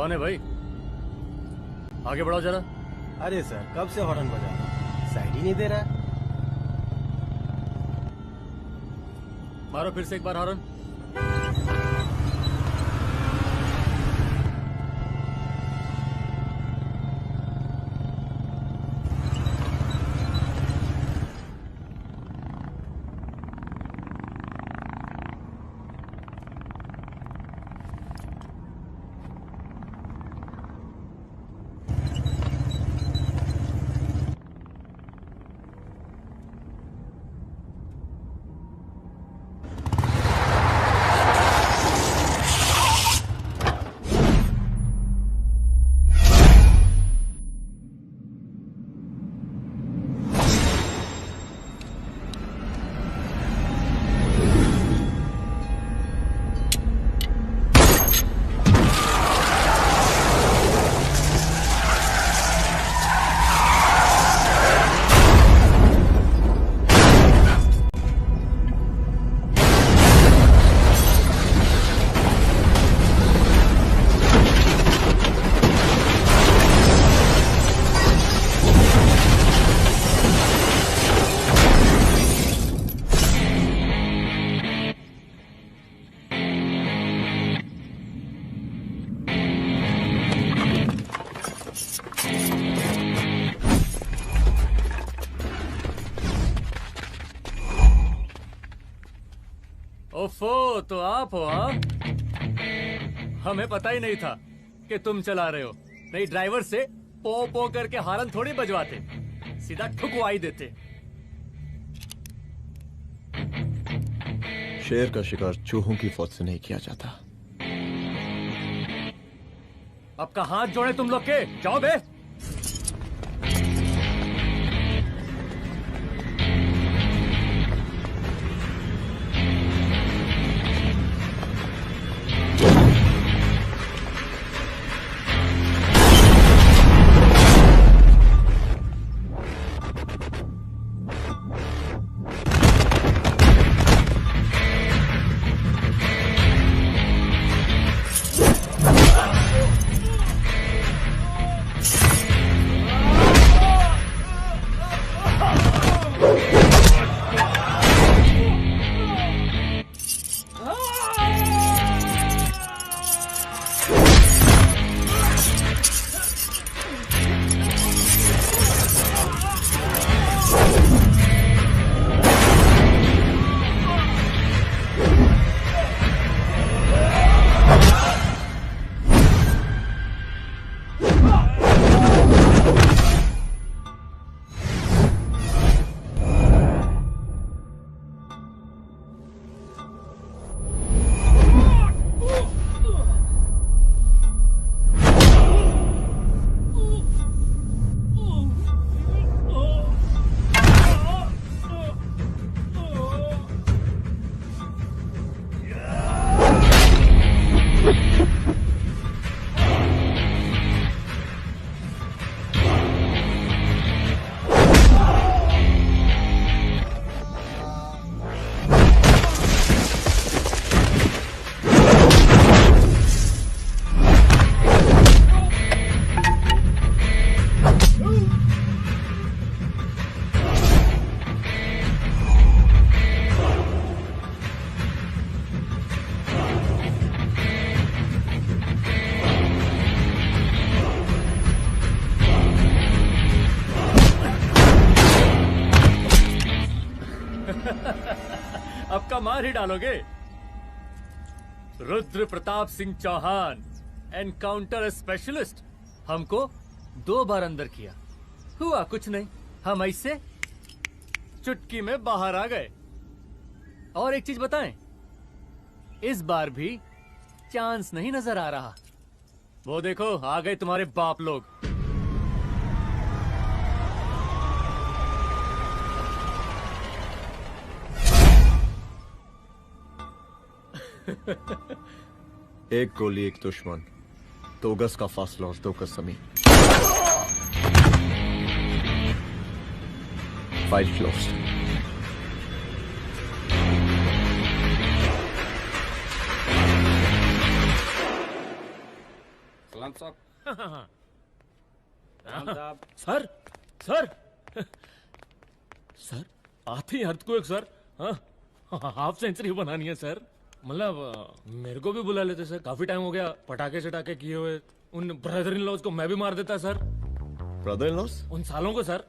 कौन है भाई? आगे बढ़ाओ जरा। अरे सर, कब से हॉर्न बजा रहा है, साइड ही नहीं दे रहा है। मारो फिर से एक बार हॉर्न। ओफो, तो आप हो? हाँ, हमें पता ही नहीं था कि तुम चला रहे हो। नहीं, ड्राइवर से पो पो करके हॉर्न थोड़ी बजवाते, सीधा ठुकवाई देते। शेर का शिकार चूहों की फौज से नहीं किया जाता। अब का हाथ जोड़े तुम लोग के, जाओ बे। अब का मार ही डालोगे? रुद्र प्रताप सिंह चौहान, एनकाउंटर स्पेशलिस्ट, हमको 2 बार अंदर किया, हुआ कुछ नहीं। हम ऐसे चुटकी में बाहर आ गए। और एक चीज बताएं, इस बार भी चांस नहीं नजर आ रहा। वो देखो, आ गए तुम्हारे बाप लोग। एक गोली एक दुश्मन, 2 गज का फासला और 2 गज जमीन। Fight closed. साहब। साहब सर सर सर आते ही अर्थक्वेक सर। हाफ सेंचुरी बनानी है सर। मतलब मेरे को भी बुला लेते सर, काफी टाइम हो गया पटाखे चटाखे किए हुए। उन ब्रदर इन लॉज को मैं भी मार देता सर, ब्रदर इन लॉस? उन सालों को सर।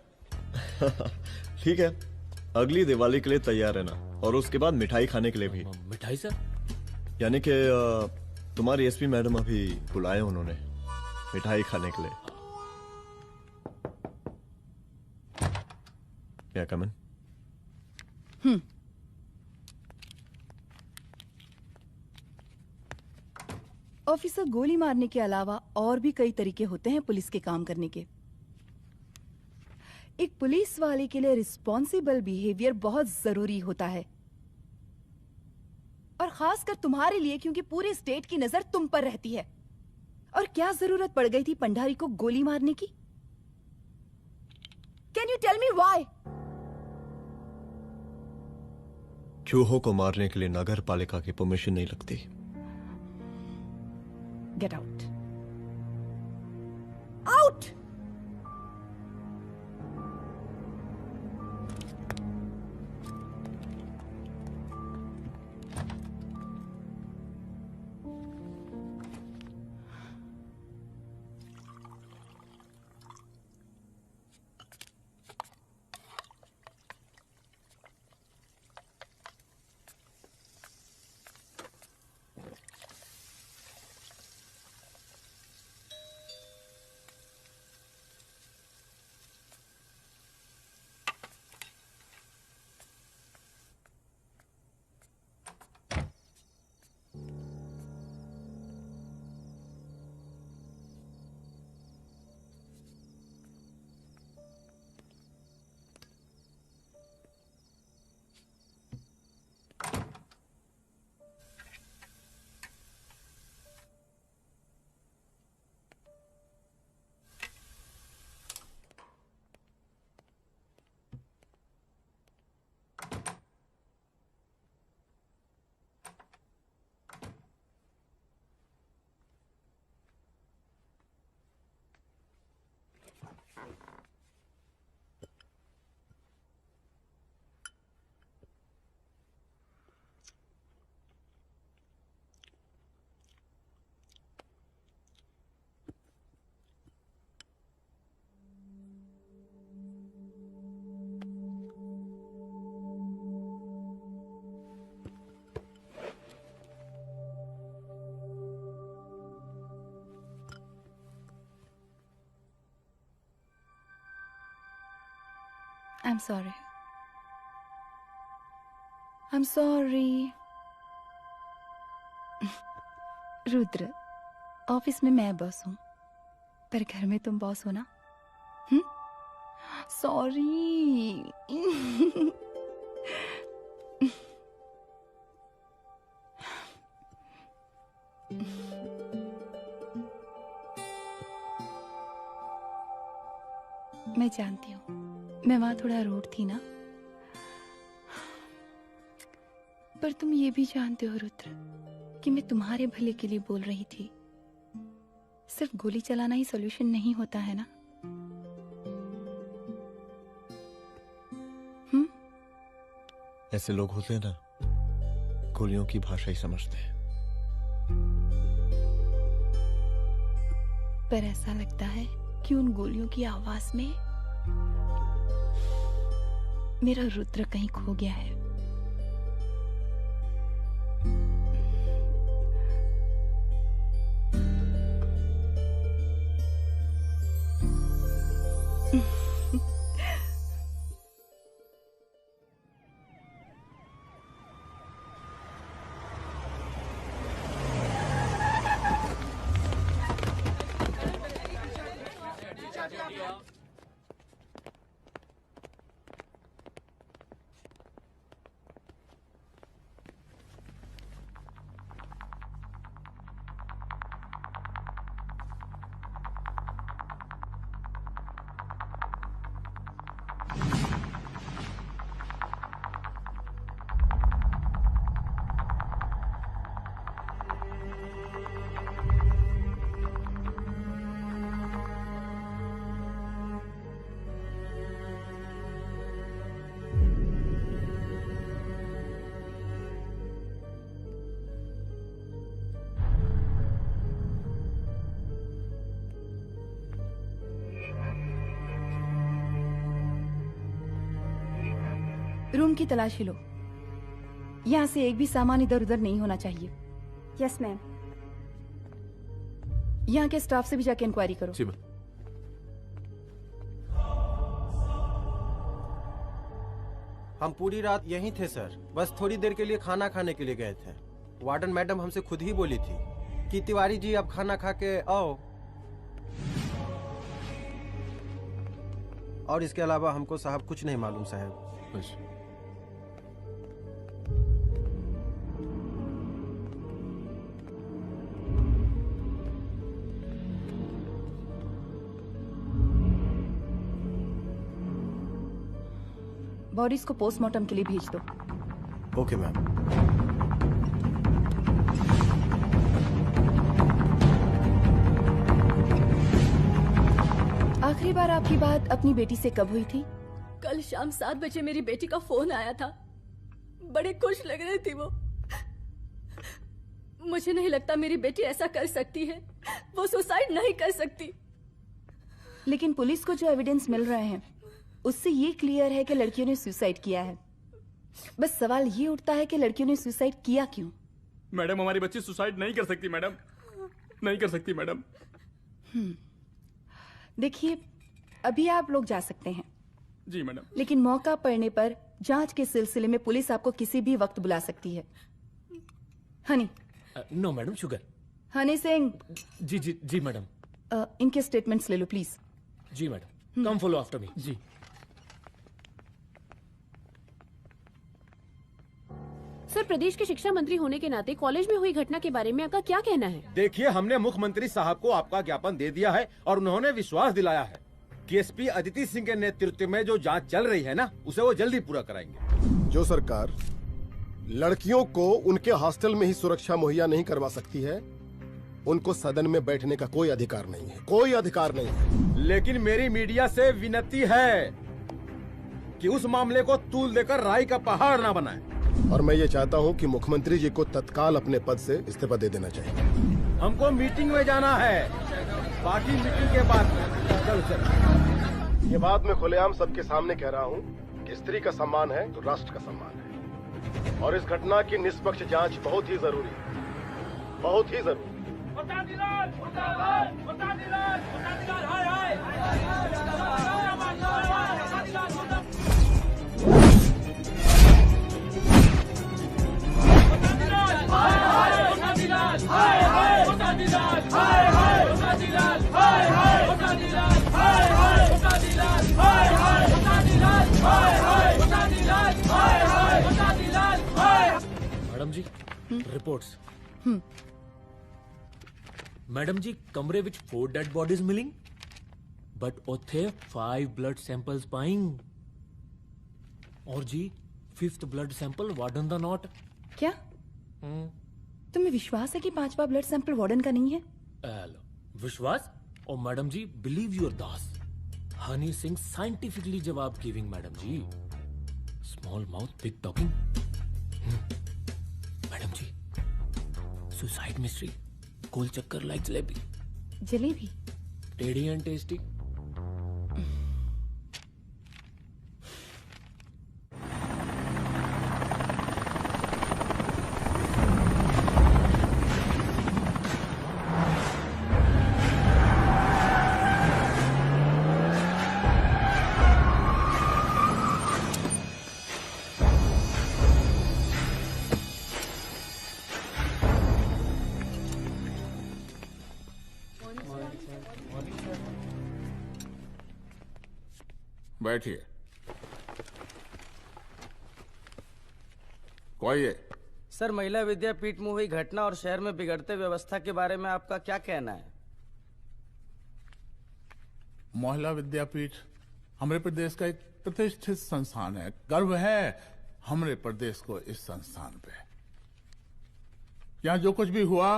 ठीक है, अगली दिवाली के लिए तैयार रहना, और उसके बाद मिठाई खाने के लिए भी। मिठाई सर? यानी कि तुम्हारी एसपी मैडम अभी बुलाए उन्होंने मिठाई खाने के लिए। क्या कमन? ऑफिसर, गोली मारने के अलावा और भी कई तरीके होते हैं पुलिस के काम करने के। एक पुलिस वाले के लिए रिस्पॉन्सिबल बिहेवियर बहुत जरूरी होता है, और खासकर तुम्हारे लिए, क्योंकि पूरे स्टेट की नजर तुम पर रहती है। और क्या जरूरत पड़ गई थी पंडारी को गोली मारने की? Can you tell me why? चूहों को मारने के लिए नगर पालिका की परमिशन नहीं लगती। Get out. Out! I'm sorry. I'm sorry. Rudra, office में मैं बॉस हूँ, पर घर में तुम बॉस हो ना? सॉरी। मैं जानती हूँ, मैं वहां थोड़ा रूड थी ना, पर तुम ये भी जानते हो रुद्र कि मैं तुम्हारे भले के लिए बोल रही थी। सिर्फ गोली चलाना ही सॉल्यूशन नहीं होता है ना। ऐसे लोग होते हैं ना, गोलियों की भाषा ही समझते हैं। पर ऐसा लगता है कि उन गोलियों की आवाज में मेरा रुद्र कहीं खो गया है। रूम की तलाशी लो। यहाँ से एक भी सामान इधर उधर नहीं होना चाहिए। Yes ma'am. यहाँ के स्टाफ से भी जाके इंक्वायरी करो। जी मैम। हम पूरी रात यहीं थे सर, बस थोड़ी देर के लिए खाना खाने के लिए गए थे। वार्डन मैडम हमसे खुद ही बोली थी कि तिवारी जी आप खाना खा के आओ, और इसके अलावा हमको साहब कुछ नहीं मालूम साहब। बस। बॉडीज को पोस्टमार्टम के लिए भेज दो। Okay ma'am. आखिरी बार आपकी बात अपनी बेटी से कब हुई थी? कल शाम 7 बजे मेरी बेटी का फोन आया था। बड़ी खुश लग रही थी वो। मुझे नहीं लगता मेरी बेटी ऐसा कर सकती है। वो सुसाइड नहीं कर सकती। लेकिन पुलिस को जो एविडेंस मिल रहे हैं उससे ये क्लियर है कि लड़कियों ने सुसाइड किया है। बस सवाल ये उठता है कि लड़कियों ने सुसाइड किया क्यों? मैडम हमारी बच्ची सुसाइड नहीं कर सकती मैडम, नहीं कर सकती मैडम। देखिए, अभी आप लोग जा सकते हैं। जी मैडम। लेकिन मौका पड़ने पर जांच के सिलसिले में पुलिस आपको किसी भी वक्त बुला सकती है। Honey. No madam, sugar. Honey Singh. जी जी जी मैडम। इनके स्टेटमेंट्स ले लो प्लीज। जी madam, come follow after me. जी। सर, प्रदेश के शिक्षा मंत्री होने के नाते कॉलेज में हुई घटना के बारे में आपका क्या कहना है? देखिए, हमने मुख्यमंत्री साहब को आपका ज्ञापन दे दिया है और उन्होंने विश्वास दिलाया है कि एसपी अदिति सिंह के नेतृत्व में जो जांच चल रही है ना, उसे वो जल्दी पूरा कराएंगे। जो सरकार लड़कियों को उनके हॉस्टल में ही सुरक्षा मुहैया नहीं करवा सकती है, उनको सदन में बैठने का कोई अधिकार नहीं है, कोई अधिकार नहीं है। लेकिन मेरी मीडिया से विनती है कि उस मामले को तूल देकर राई का पहाड़ ना बनाए। और मैं ये चाहता हूँ कि मुख्यमंत्री जी को तत्काल अपने पद से इस्तीफा दे देना चाहिए। हमको मीटिंग में जाना है, बाकी मीटिंग के बाद। चल चल। ये बात मैं खुलेआम सबके सामने कह रहा हूँ कि स्त्री का सम्मान है तो राष्ट्र का सम्मान है, और इस घटना की निष्पक्ष जांच बहुत ही जरूरी है, बहुत ही जरूरी। मैडम जी, रिपोर्ट्स। मैडम जी, कमरे विच 4 डेड बॉडीज मिलिंग, बट उथे 5 ब्लड सैंपल्स पाइंग। और जी 5th ब्लड सैंपल वार्डन दा नॉट। क्या तुम्हें विश्वास है कि 5वां ब्लड सैंपल वार्डन का नहीं है? विश्वास? और मैडम जी, बिलीव योर दास, हनी सिंह साइंटिफिकली जवाब giving. Madam ji, small mouth big talking. Madam ji, suicide mystery, गोल चक्कर लाइक जलेबी, जलेबी टेढ़ी एंड टेस्टी। बैठिए। कोई है? सर, महिला विद्यापीठ में हुई घटना और शहर में बिगड़ते व्यवस्था के बारे में आपका क्या कहना है? महिला विद्यापीठ हमारे प्रदेश का एक प्रतिष्ठित संस्थान है। गर्व है हमारे प्रदेश को इस संस्थान पे। यहाँ जो कुछ भी हुआ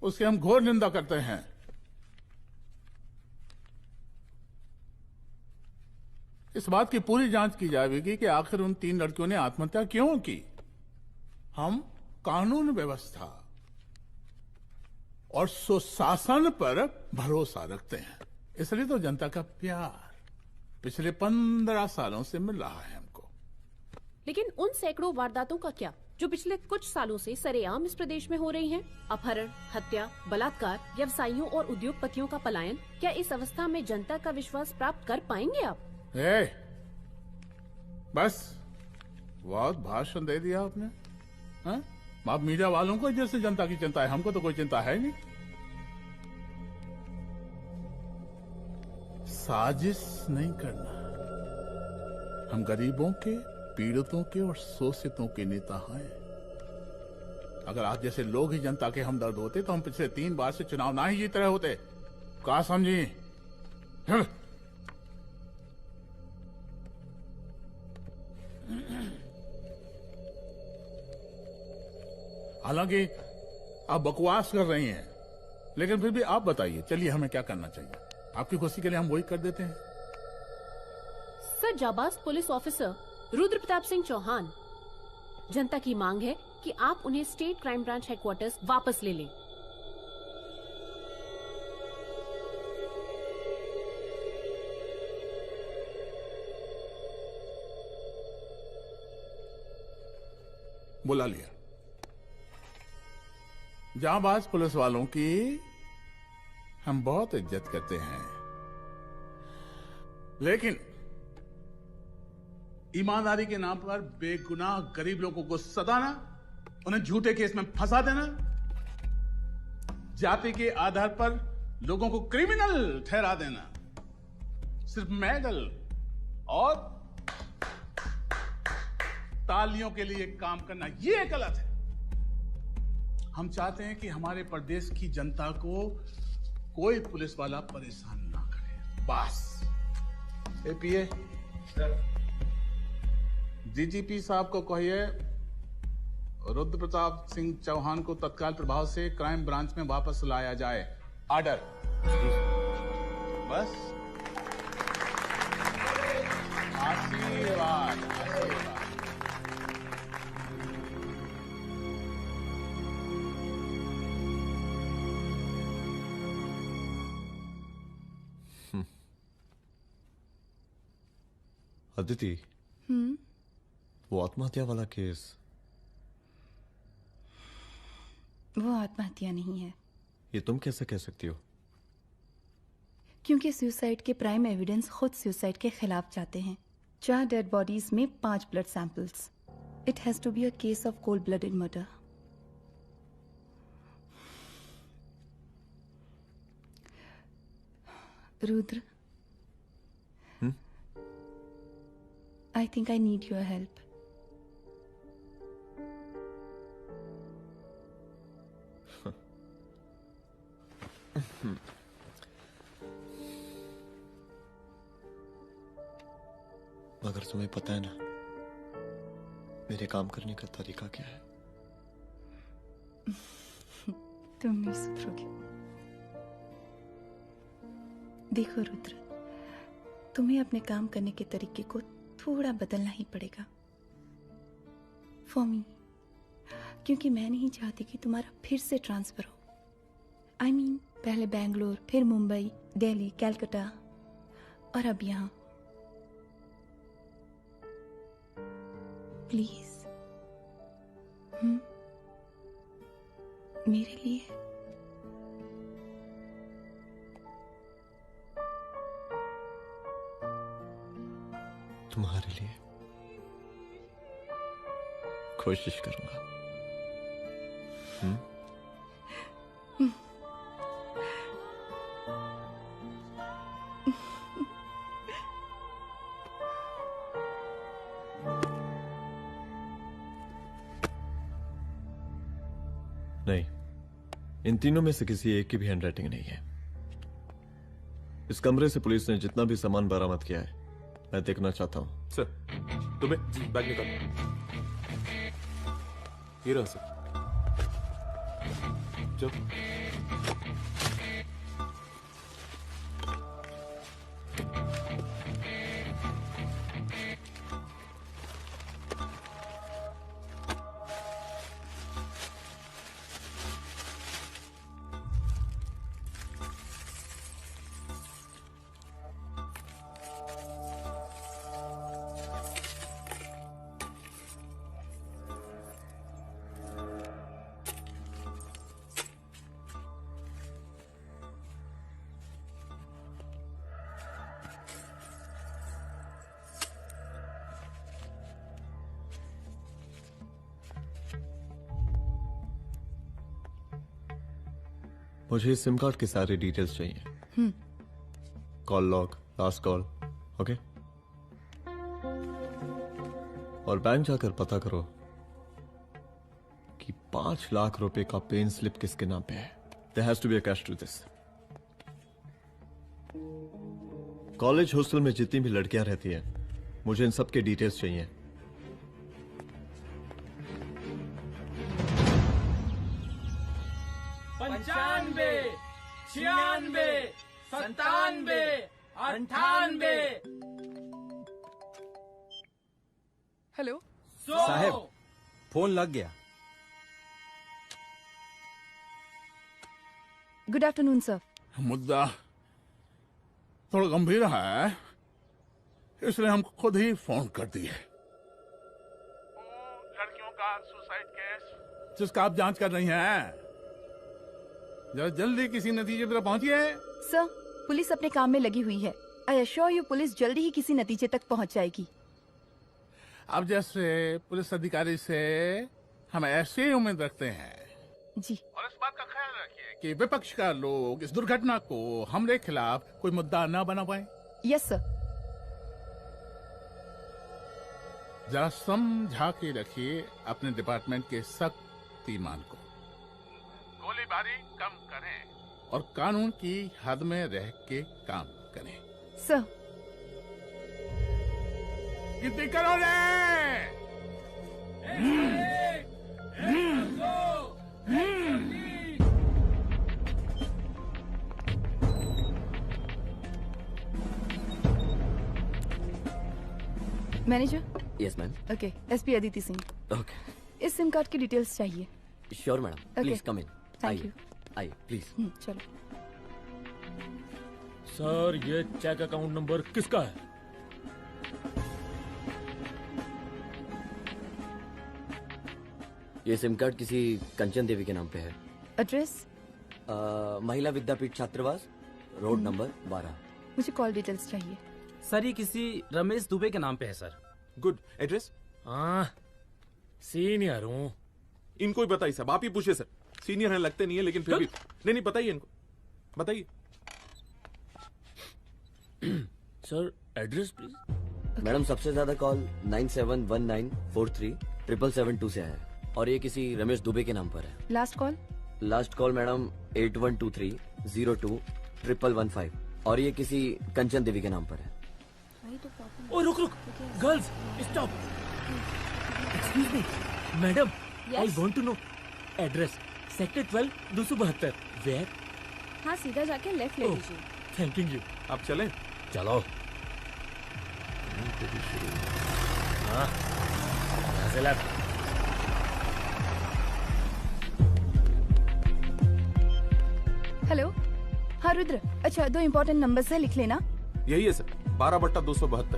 उसकी हम घोर निंदा करते हैं। इस बात की पूरी जांच की जाएगी कि आखिर उन 3 लड़कियों ने आत्महत्या क्यों की। हम कानून व्यवस्था और सुशासन पर भरोसा रखते हैं, इसलिए तो जनता का प्यार। पिछले 15 सालों से मिल रहा है हमको। लेकिन उन सैकड़ों वारदातों का क्या जो पिछले कुछ सालों से सरेआम इस प्रदेश में हो रही हैं? अपहरण, हत्या, बलात्कार, व्यवसायियों और उद्योगपतियों का पलायन। क्या इस अवस्था में जनता का विश्वास प्राप्त कर पाएंगे आप? बस बहुत भाषण दे दिया आपने। हाँ? आप मीडिया वालों को जैसे जनता की चिंता है, हमको तो कोई चिंता है नहीं। साजिश नहीं करना। हम गरीबों के, पीड़ितों के और शोषितों के नेता हैं। अगर आप जैसे लोग ही जनता के हमदर्द होते तो हम पिछले 3 बार से चुनाव ना ही जीत रहे होते। क्या समझी? हालांकि आप बकवास कर रही हैं, लेकिन फिर भी आप बताइए, चलिए हमें क्या करना चाहिए? आपकी खुशी के लिए हम वही कर देते हैं। सर, जाबाज पुलिस ऑफिसर रुद्र प्रताप सिंह चौहान, जनता की मांग है कि आप उन्हें स्टेट क्राइम ब्रांच हेडक्वार्टर्स वापस ले लें। बुला लिया। जाबाज पुलिस वालों की हम बहुत इज्जत करते हैं, लेकिन ईमानदारी के नाम पर बेगुनाह गरीब लोगों को सताना, उन्हें झूठे केस में फंसा देना, जाति के आधार पर लोगों को क्रिमिनल ठहरा देना, सिर्फ मैडल और तालियों के लिए काम करना, ये गलत है। हम चाहते हैं कि हमारे प्रदेश की जनता को कोई पुलिस वाला परेशान ना करे, बस। एपीए डीजीपी साहब को कहिए रुद्र प्रताप सिंह चौहान को तत्काल प्रभाव से क्राइम ब्रांच में वापस लाया जाए। ऑर्डर। बस। आशीर्वाद, आशीर्वाद। अदिति, वो आत्महत्या वाला केस, वो आत्महत्या नहीं है। ये तुम कैसे कह सकती हो? क्योंकि सुसाइड के प्राइम एविडेंस खुद सुसाइड के खिलाफ जाते हैं। 4 डेड बॉडीज में 5 blood samples. It has to be a case of cold blooded murder. Rudra, I think I need your help. मगर तुम्हें पता है ना मेरे काम करने का तरीका क्या है? तुम नहीं सुधरोगे। देखो रुद्र, तुम्हें अपने काम करने के तरीके को थोड़ा बदलना ही पड़ेगा फॉर मी, क्योंकि मैं नहीं चाहती कि तुम्हारा फिर से ट्रांसफर हो। I mean, पहले बेंगलोर, फिर मुंबई, दिल्ली, कलकत्ता और अब यहां। प्लीज मेरे लिए। तुम्हारे लिए कोशिश करूंगा। नहीं, इन तीनों में से किसी एक की भी हैंडराइटिंग नहीं है। इस कमरे से पुलिस ने जितना भी सामान बरामद किया है मैं देखना चाहता हूं। सर, तुम्हें बैग निकाल। ये रहा सर। चल। मुझे इस सिम कार्ड की सारी डिटेल्स चाहिए। Call log, last call, okay? और बैंक जाकर पता करो कि 5 लाख रुपए का पेन स्लिप किसके नाम पे है। There has to be a cash to this. College hostel में जितनी भी लड़कियां रहती हैं, मुझे इन सब के डिटेल्स चाहिए। पंचानवे, 96, 97, 98। हेलो साहब, फोन लग गया। Good afternoon sir. मुद्दा थोड़ा गंभीर है, इसलिए हम खुद ही फोन कर दिए। लड़कियों का सुसाइड केस जिसका आप जांच कर रही हैं, जरा जल्दी किसी नतीजे पर पहुंचिए। सर, पुलिस अपने काम में लगी हुई है। आई अश्योर यू पुलिस जल्दी ही किसी नतीजे तक पहुंच जाएगी। अब जैसे पुलिस अधिकारी से हम ऐसे ही उम्मीद रखते हैं जी। और इस बात का ख्याल रखिए कि विपक्ष का लोग इस दुर्घटना को हमरे खिलाफ कोई मुद्दा न बना पाए। Yes sir. जरा समझा के रखिए अपने डिपार्टमेंट के शक्तिमान को। गोलीबारी कम करें और कानून की हद में रह के काम करें। सर। कितनी करोगे? Manager. Yes ma'am. Okay, SP Aditi Singh. Okay. इस सिम कार्ड की डिटेल्स चाहिए। Sure madam, please come in. Thank you. आइए प्लीज। चलो। सर, ये चेक अकाउंट नंबर किसका है? ये सिम कार्ड किसी कंचन देवी के नाम पे है। एड्रेस? महिला विद्यापीठ छात्रावास, रोड नंबर 12। मुझे कॉल डिटेल्स चाहिए। सर, ये किसी रमेश दुबे के नाम पे है सर। गुड। एड्रेस? हाँ, सीनियर हूँ। इनको ही बताइए साहब, आप ही पूछे सर। सीनियर हैं लगते नहीं है, लेकिन फिर भी नहीं बताइए इनको, बताइए। Sir, address please. मैडम, सबसे ज्यादा कॉल 9719437772 से आया है और ये किसी रमेश दुबे के नाम पर है। Last call? Last call madam 8123021115 और ये किसी कंचन देवी के नाम पर है। ओ रुक, girls stop. Excuse me madam, I want to know address. Sector 12 272। Where? हाँ, सीधा जाके लेफ्ट ले लीजिए। Thank you. आप चलें? चलो। हाँ, यहाँ से लेफ्ट। हेलो। हाँ रुद्र, अच्छा 2 इम्पोर्टेंट नंबर है, लिख लेना। यही है सर, 12/272।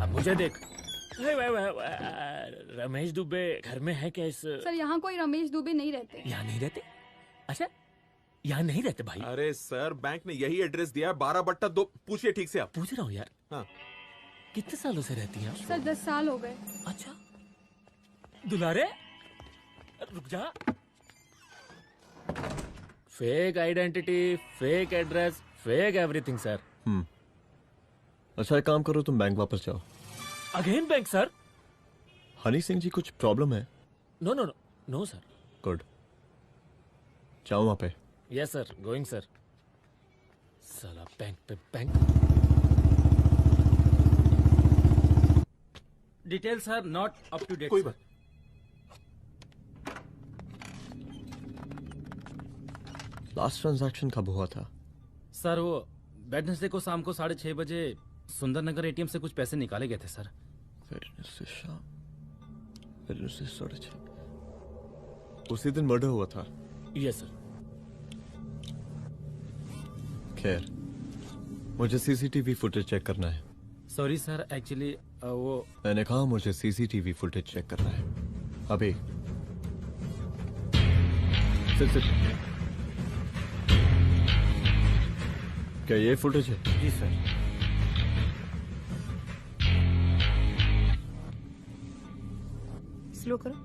अब मुझे देख। रमेश दुबे घर में है क्या? इस सर, यहाँ कोई रमेश दुबे नहीं रहते। यहाँ नहीं रहते? अच्छा, यहाँ नहीं रहते भाई। अरे सर, बैंक ने यही एड्रेस दिया है, 12/2। पूछिए ठीक से आप। पूछ रहा हूँ यार। हाँ। कितने सालों से रहती हैं आप? सर 10 साल हो गए। अच्छा। दुलारे रुक जा। Fake identity, fake address, fake everything sir. अच्छा एक काम करो, तुम बैंक वापस जाओ। Again bank sir? Honey Singh ji कुछ प्रॉब्लम है? No no no no sir. Good, जाओ वहां पे। Yes sir, going sir. साला बैंक पे bank. Details are not up to date. कोई बात। लास्ट ट्रांजैक्शन कब हुआ था? सर वो वेडनेसडे को शाम को 6:30 बजे सुंदरनगर एटीएम से कुछ पैसे निकाले गए थे सर। वेडनेसडे शाम, वेडनेसडे 6:30। उसी दिन मर्डर हुआ था? Yes sir. खैर, मुझे सीसीटीवी फुटेज चेक करना है। सॉरी सर, एक्चुअली वो मैंने कहा मुझे सीसीटीवी फुटेज चेक करना है अभी। सिट। क्या ये फुटेज है? जी सर। स्लो करो।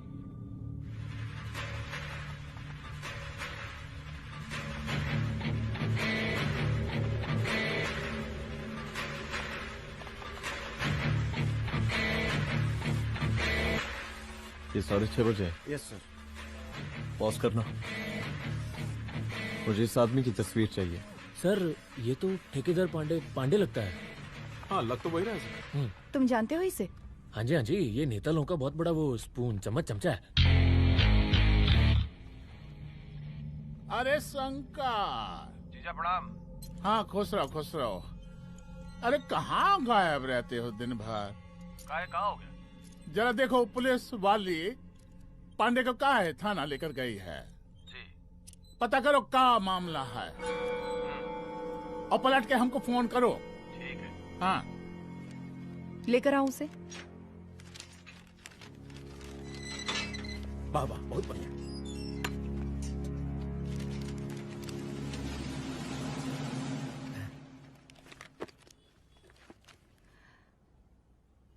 ये 6:30 बजे। Yes sir. पॉज करना। मुझे इस आदमी की तस्वीर चाहिए। सर ये तो ठेकेदार पांडे लगता है। हाँ लग तो वही रहा है सर। तुम जानते हो इसे? हाँ जी, ये नेता लोगों का बहुत बड़ा वो स्पून चमचा है। अरे शंकर। जीजा प्रणाम। हाँ खुश रहो। अरे कहाँ गायब रहते हो दिन भर? कहाँ हो गया? जरा देखो पुलिस वाली पांडे को कहा है थाना लेकर गई है। जी। पता करो क्या मामला है और पलट के हमको फोन करो। ठीक है। हाँ लेकर आऊं उसे? वाह वाह बहुत बढ़िया।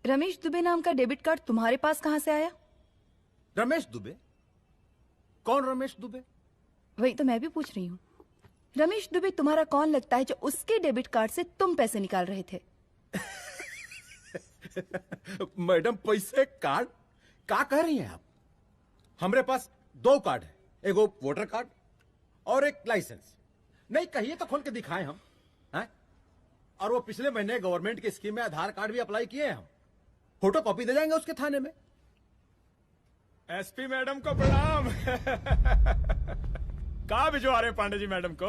रमेश दुबे नाम का डेबिट कार्ड तुम्हारे पास कहां से आया? रमेश दुबे? कौन रमेश दुबे? वही तो मैं भी पूछ रही हूँ। रमेश दुबे तुम्हारा कौन लगता है जो उसके डेबिट कार्ड से तुम पैसे निकाल रहे थे? मैडम पैसे कार्ड क्या कह रही हैं आप? हमारे पास 2 कार्ड है, एक वो वोटर कार्ड और एक लाइसेंस। नहीं कहिए तो खोल के दिखाएं हम हैं? और वो पिछले महीने गवर्नमेंट की स्कीम में आधार कार्ड भी अप्लाई किए हैं हम। फोटो कॉपी दे जाएंगे उसके थाने में। एसपी मैडम को प्रणाम। कहाँ भिजवा रहे पांडे जी मैडम को?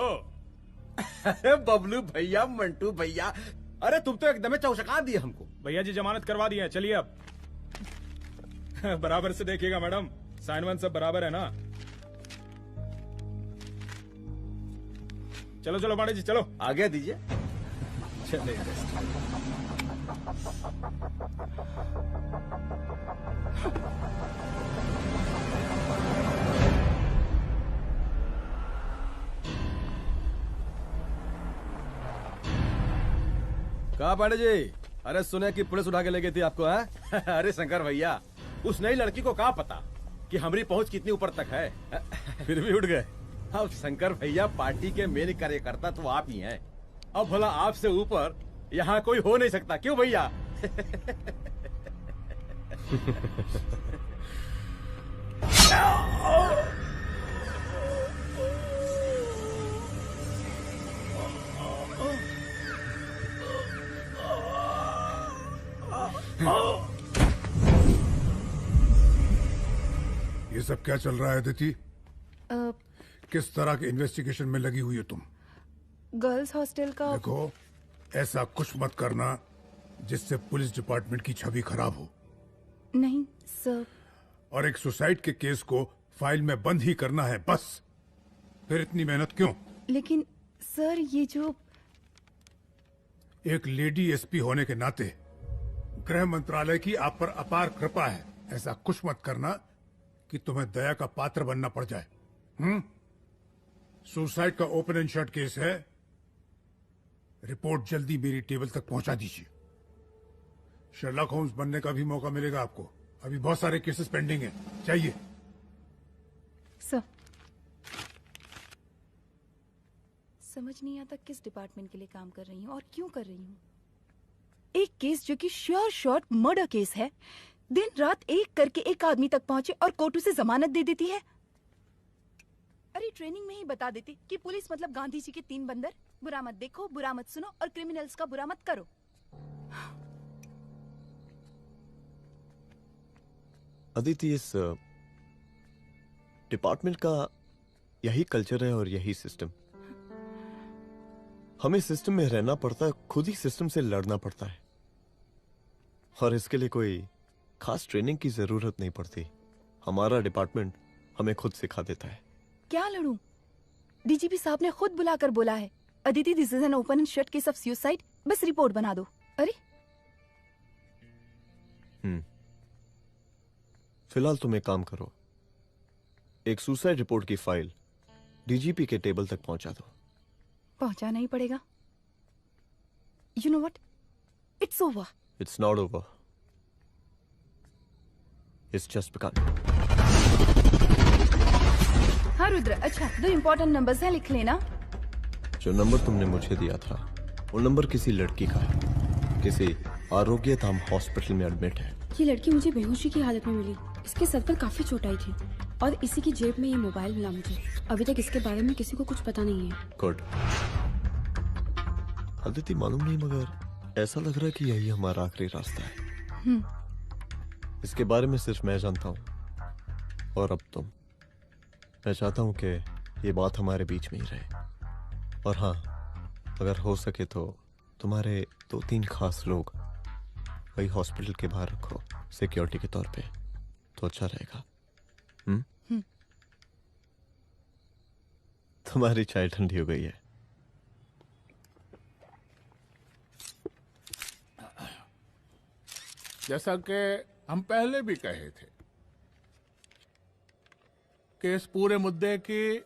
अरे बबलू भैया, मंटू भैया, अरे तुम तो एकदम चौचका दिए हमको। भैया जी जमानत करवा दी है, चलिए अब। बराबर से देखिएगा मैडम, साइन वन सब बराबर है ना? चलो पांडे जी चलो आगे दीजिए। चलिए। कहा पांडे जी? अरे सुने कि पुलिस उठा के ले गई थी आपको है? अरे शंकर भैया, उस नई लड़की को क्या पता कि हमारी पहुंच कितनी ऊपर तक है। फिर भी उठ गए। अब शंकर भैया पार्टी के मेन कार्यकर्ता तो आप ही हैं। अब भला आपसे ऊपर यहाँ कोई हो नहीं सकता, क्यों भैया? ये सब क्या चल रहा है अदिति? किस तरह के इन्वेस्टिगेशन में लगी हुई है तुम? गर्ल्स हॉस्टल का। देखो, ऐसा कुछ मत करना जिससे पुलिस डिपार्टमेंट की छवि खराब हो। नहीं सर। और एक सुसाइड के केस को फाइल में बंद ही करना है बस। फिर इतनी मेहनत क्यों? लेकिन सर ये जो एक लेडी एसपी होने के नाते गृह मंत्रालय की आप पर अपार कृपा है। ऐसा कुछ मत करना कि तुम्हें दया का पात्र बनना पड़ जाए। सुसाइड का ओपन एंड शट केस है। रिपोर्ट जल्दी मेरी टेबल तक पहुंचा दीजिए। शर्लॉक होम्स बनने का भी मौका मिलेगा आपको। अभी बहुत सारे केसेस पेंडिंग हैं। चाहिए सर। समझ नहीं आता किस डिपार्टमेंट के लिए काम कर रही हूँ और क्यों कर रही हूँ। एक केस जो कि श्योर शॉट मर्डर केस है, दिन रात एक करके एक आदमी तक पहुंचे और कोर्ट उसे जमानत दे देती है। अरे ट्रेनिंग में ही बता देती कि पुलिस मतलब गांधी जी के 3 बंदर, बुरा मत देखो, बुरा मत सुनो और क्रिमिनल्स का बुरा मत करो। अदिति, इस डिपार्टमेंट का यही कल्चर है और यही सिस्टम। हमें सिस्टम में रहना पड़ता है, खुद ही सिस्टम से लड़ना पड़ता है, और इसके लिए कोई खास ट्रेनिंग की जरूरत नहीं पड़ती। हमारा डिपार्टमेंट हमें खुद सिखा देता है। क्या लड़ूं? डीजीपी साहब ने खुद बुलाकर बोला है, Aditi this is an open and shut case of suicide, बस रिपोर्ट बना दो। अरे फिलहाल तुम एक काम करो, एक सुसाइड रिपोर्ट की फाइल डीजीपी के टेबल तक पहुंचा दो। पहुंचाना ही पड़ेगा। You know what, it's over. It's not over. It's just begun. हाँ रुद्र, अच्छा 2 इम्पोर्टेंट नंबर्स हैं, लिख लेना। जो नंबर तुमने मुझे दिया था वो नंबर किसी लड़की का है, किसी आरोग्य धाम हॉस्पिटल में एडमिट है। ये लड़की मुझे बेहोशी की हालत में मिली। इसके सर पर काफी चोट आई थी और इसी की जेब में ये मोबाइल मिला मुझे। अभी तक इसके बारे में किसी को कुछ पता नहीं है। गुड। अदिति मालूम नहीं मगर ऐसा लग रहा है कि यही हमारा आखिरी रास्ता है। इसके बारे में सिर्फ मैं जानता हूँ और अब तुम। मैं चाहता हूँ कि ये बात हमारे बीच में ही रहे। और हाँ, अगर हो सके तो तुम्हारे 2-3 खास लोग वही हॉस्पिटल के बाहर रखो सिक्योरिटी के तौर पे, तो अच्छा रहेगा। तुम्हारी चाय ठंडी हो गई है। जैसा कि हम पहले भी कहे थे कि इस पूरे मुद्दे की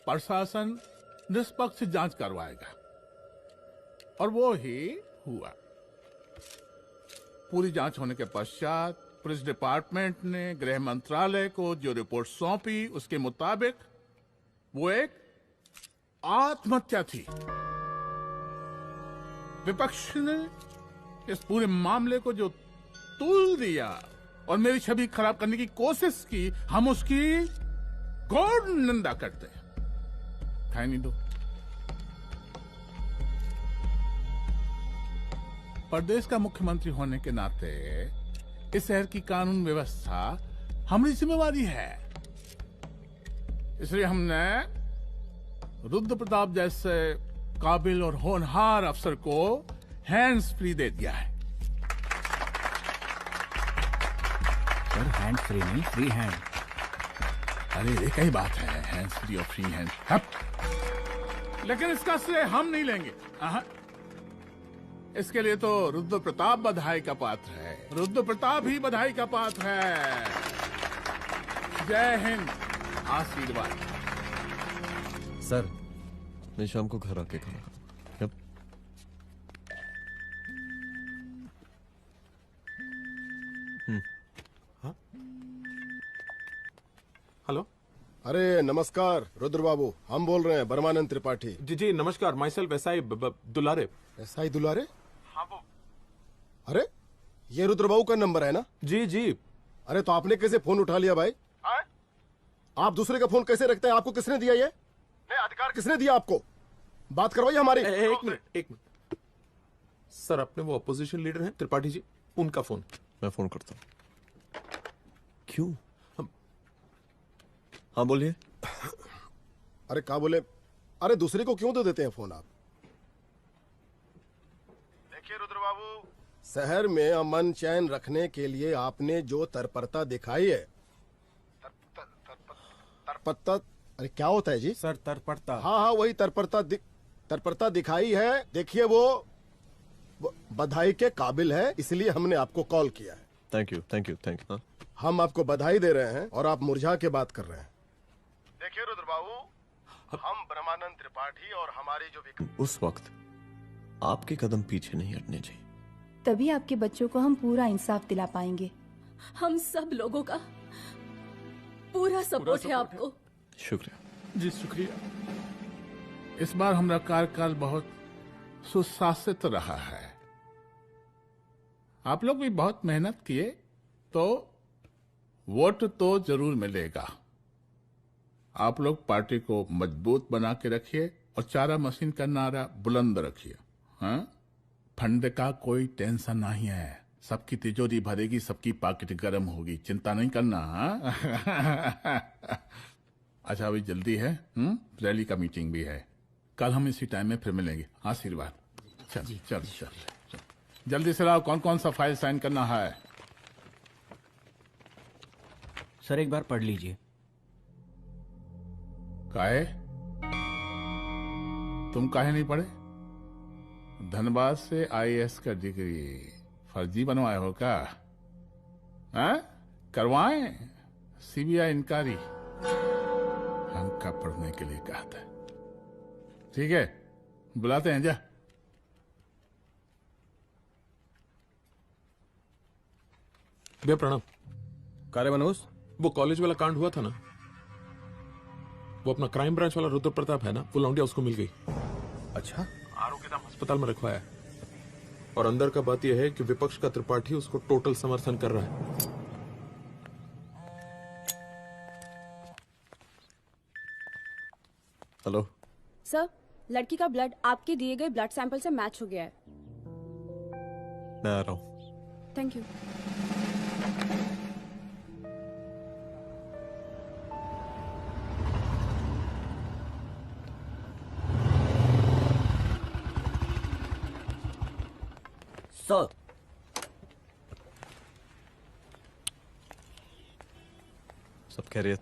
प्रशासन निष्पक्ष जांच करवाएगा और वो ही हुआ। पूरी जांच होने के पश्चात पुलिस डिपार्टमेंट ने गृह मंत्रालय को जो रिपोर्ट सौंपी उसके मुताबिक वो एक आत्महत्या थी। विपक्ष ने इस पूरे मामले को जो तूल दिया और मेरी छवि खराब करने की कोशिश की, हम उसकी घोर निंदा करते हैं। खाए नहीं दो। प्रदेश का मुख्यमंत्री होने के नाते इस शहर की कानून व्यवस्था हमारी जिम्मेवारी है। इसलिए हमने रुद्र प्रताप जैसे काबिल और होनहार अफसर को हैंड्स फ्री दे दिया है। सर हैंड फ्री नहीं, फ्री हैंड। अरे एक ही बात है, हैंड्स फ्री और फ्री हैंड। लेकिन इसका श्रेय हम नहीं लेंगे। इसके लिए तो रुद्र प्रताप बधाई का पात्र है। रुद्र प्रताप ही बधाई का पात्र है। जय हिंद। आशीर्वाद। सर मैं शाम को घर आके खाना खाऊंगा। यप। हेलो। अरे नमस्कार रुद्र बाबू, हम बोल रहे हैं ब्रह्मानंद त्रिपाठी। जी जी नमस्कार। My self SI Dulare. SI दुलारे? हाँ वो। अरे ये रुद्र बाबू का नंबर है ना? जी जी। अरे तो आपने कैसे फोन उठा लिया भाई? आप दूसरे का फोन कैसे रखते हैं? आपको किसने दिया ये? नहीं, अधिकार किसने दिया आपको? बात करवाइए हमारी। एक मिनट। सर अपने वो अपोजिशन लीडर हैं त्रिपाठी जी, उनका फोन। मैं फोन करता हूँ। क्यों? हाँ बोलिए। अरे क्या बोले? अरे दूसरे को क्यों दे देते हैं फोन आप? देखिए रुद्र बाबू, शहर में अमन चैन रखने के लिए आपने जो तत्परता दिखाई है, तत्परता, अरे क्या होता है जी? सर तत्परता। हाँ वही तत्परता दिखाई है। देखिए वो बधाई के काबिल है, इसलिए हमने आपको कॉल किया है। Thank you. हम आपको बधाई दे रहे हैं और आप मुरझा के बात कर रहे हैं। देखिए रुद्र बाबू, हम ब्रह्मानंद त्रिपाठी और हमारी जो उस वक्त आपके कदम पीछे नहीं हटने चाहिए। तभी आपके बच्चों को हम पूरा इंसाफ दिला पाएंगे। हम सब लोगों का पूरा सपोर्ट है आपको। शुक्रिया जी, शुक्रिया। इस बार हमारा कार्यकाल बहुत सुशासित रहा है। आप लोग भी बहुत मेहनत किए, तो वोट तो जरूर मिलेगा। आप लोग पार्टी को मजबूत बना के रखिए और चारा मशीन का नारा बुलंद रखिए। हाँ, फंड का कोई टेंशन नहीं है। सबकी तिजोरी भरेगी, सबकी पॉकेट गर्म होगी, चिंता नहीं करना। हाँ? अच्छा अभी जल्दी है, रैली का मीटिंग भी है। कल हम इसी टाइम में फिर मिलेंगे। आशीर्वाद। चल जल्दी से लाओ, कौन कौन सा फाइल साइन करना है? सर एक बार पढ़ लीजिए। काहे? तुम काहे नहीं पढ़े? धनबाद से आईएएस का डिग्री फर्जी बनवाए हो क्या? करवाएं सीबीआई इंक्वायरी। हमका पढ़ने के लिए कहा था। ठीक है, बुलाते हैं। जा भैया प्रणाम। कार्य मनोज, वो कॉलेज वाला कांड हुआ था ना, वो अपना क्राइम ब्रांच वाला रुद्र प्रताप है ना, वो लौंडिया उसको मिल गई। अच्छा। आरोग्यधाम अस्पताल में रखवाया है। और अंदर का बात यह है कि विपक्ष का त्रिपाठी उसको टोटल समर्थन कर रहा है। हेलो सर, लड़की का ब्लड आपके दिए गए ब्लड सैंपल से मैच हो गया है। मैं आ रहा हूँ। Thank you. सर, सब खैरियत?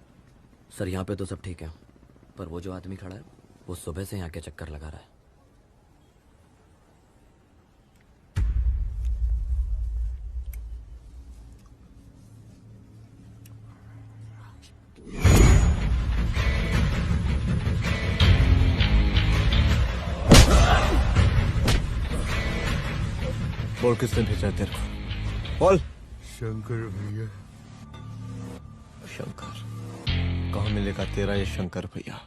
सर यहाँ पे तो सब ठीक है, पर वो जो आदमी खड़ा है वो सुबह से यहाँ के चक्कर लगा रहा है। बोल किसने भेजा तेरे को? बोल। शंकर भैया। शंकर? कहाँ मिलेगा तेरा ये शंकर भैया?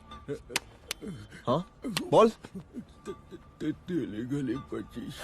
हाँ बोल। तेली गली 25।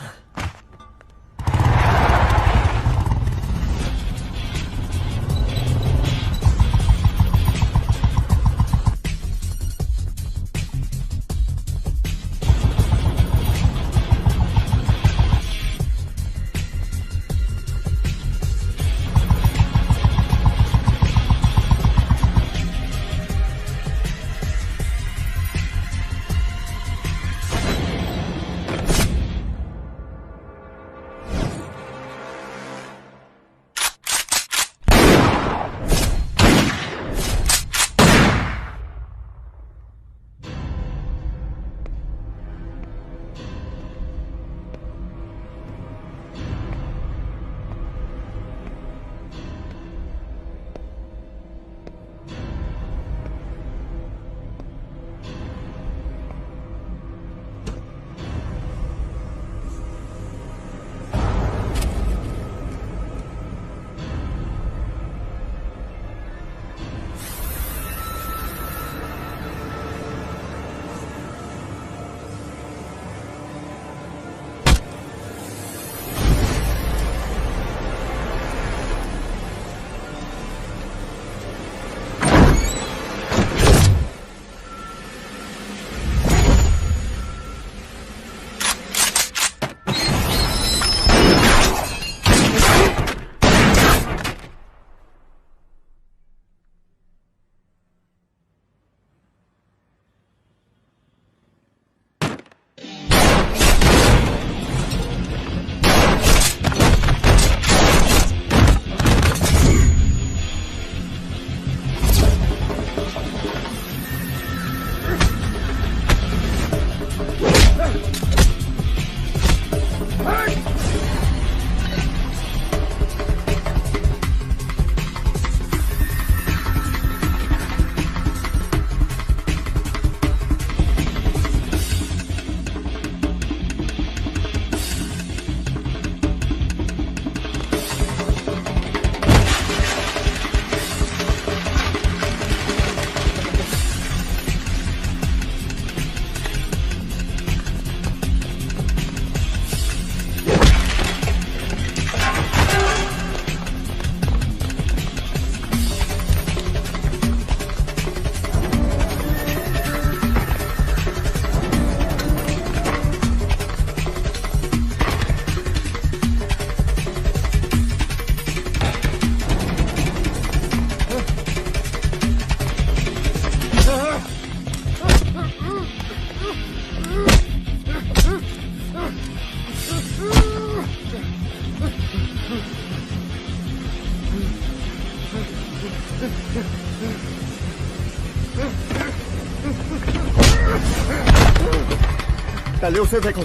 पहले उसे देखो।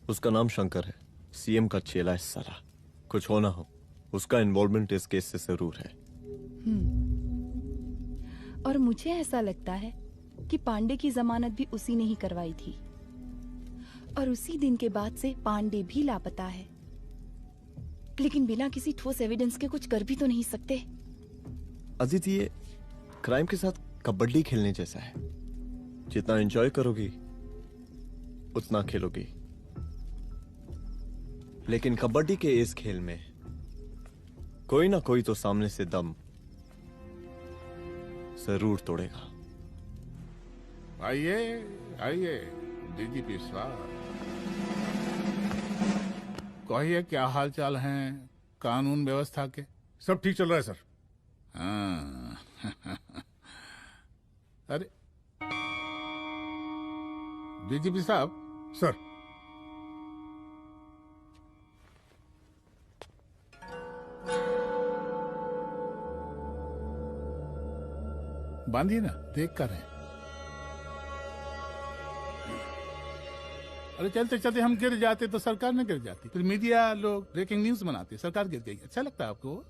उसका नाम शंकर है, सीएम का चेला है साला। कुछ हो ना हो, उसका इन्वॉल्वमेंट इस केस से जरूर है। और मुझे ऐसा लगता है कि पांडे की जमानत भी उसी ने ही करवाई थी, और उसी दिन के बाद से पांडे भी लापता है। लेकिन बिना किसी ठोस एविडेंस के कुछ कर भी तो नहीं सकते। अजीत, ये क्राइम के साथ कबड्डी खेलने जैसा है। जितना एंजॉय करोगी उतना खेलोगी, लेकिन कबड्डी के इस खेल में कोई ना कोई तो सामने से दम जरूर तोड़ेगा। आइए आइए डीजीपी साहब, कहिए क्या हाल चाल हैं कानून व्यवस्था के? सब ठीक चल रहा है सर। हाँ। अरे डीजीपी साहब। सर, बांधिए ना, देख कर है। अरे चलते चलते हम गिर जाते तो सरकार न गिर जाती, फिर मीडिया लोग ब्रेकिंग न्यूज बनाते, सरकार गिर गई। अच्छा लगता है आपको?